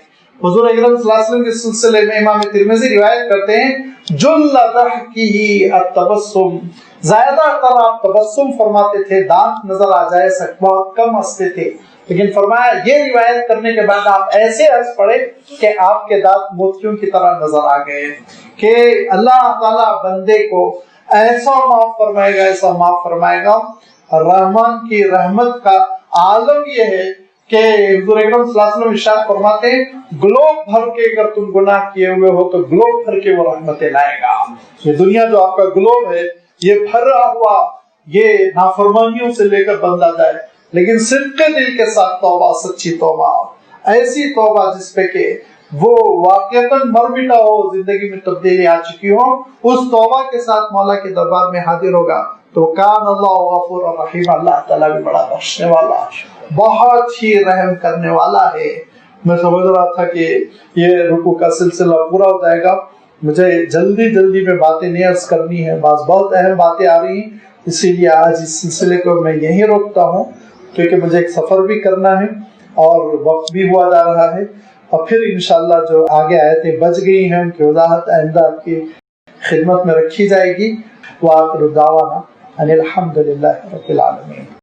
حضور اکرم صلی اللہ علیہ وسلم کے سلسلے میں امام ترمذی روایت کرتے ہیں جل ضحکہ التبسم، زیادہ تر آپ تبسم فرماتے تھے، دانت نظر آ جائے بہت کم ہنستے تھے، لیکن فرمایا یہ روایت کرنے کے بعد آپ ایسے ہنس پڑے کہ آپ کے دانت موتیوں کی طرح نظر آ گئے، کہ اللہ تعالیٰ بندے کو ایسا معاف فرمائے گا، ایسا معاف فرمائے گا۔ رحمان کی رحمت کا عالم یہ ہے کہ حضور اکرم صلی اللہ علیہ وسلم ارشاد فرماتے ہیں گلوب بھر کے اگر تم گناہ کیے ہوئے ہو تو گلوب بھر کے وہ رحمتیں لائے گا۔ یہ دنیا جو آپ کا گلوب ہے یہ بھرا ہوا یہ نافرمانیوں سے لے کر بندہ جائے، لیکن صدق دل کے ساتھ توبہ، سچی توبہ، ایسی توبہ جس پہ کہ وہ واقعتاً مر مٹا ہو، زندگی میں تبدیلی آ چکی ہو، اس توبہ کے ساتھ مولا کے دربار میں حاضر ہوگا تو کان اللہ غفور الرحیم، اللہ تعالیٰ بھی بڑا بخشنے والا، بہت ہی رحم کرنے والا ہے۔ میں سمجھ رہا تھا کہ یہ رکوع کا سلسلہ پورا ہو جائے گا، مجھے جلدی میں باتیں نہیں عرض کرنی ہے، بہت اہم باتیں آ رہی ہیں، اسی لیے آج اس سلسلے کو میں یہیں روکتا ہوں، کیونکہ مجھے ایک سفر بھی کرنا ہے اور وقت بھی ہوا جا رہا ہے، اور پھر انشاءاللہ جو آگے آیتیں بچ گئی ہیں ان کی وضاحت آئندہ آپ کی خدمت میں رکھی جائے گی۔ وآخر دعوانا ان الحمد للہ رب العالمین۔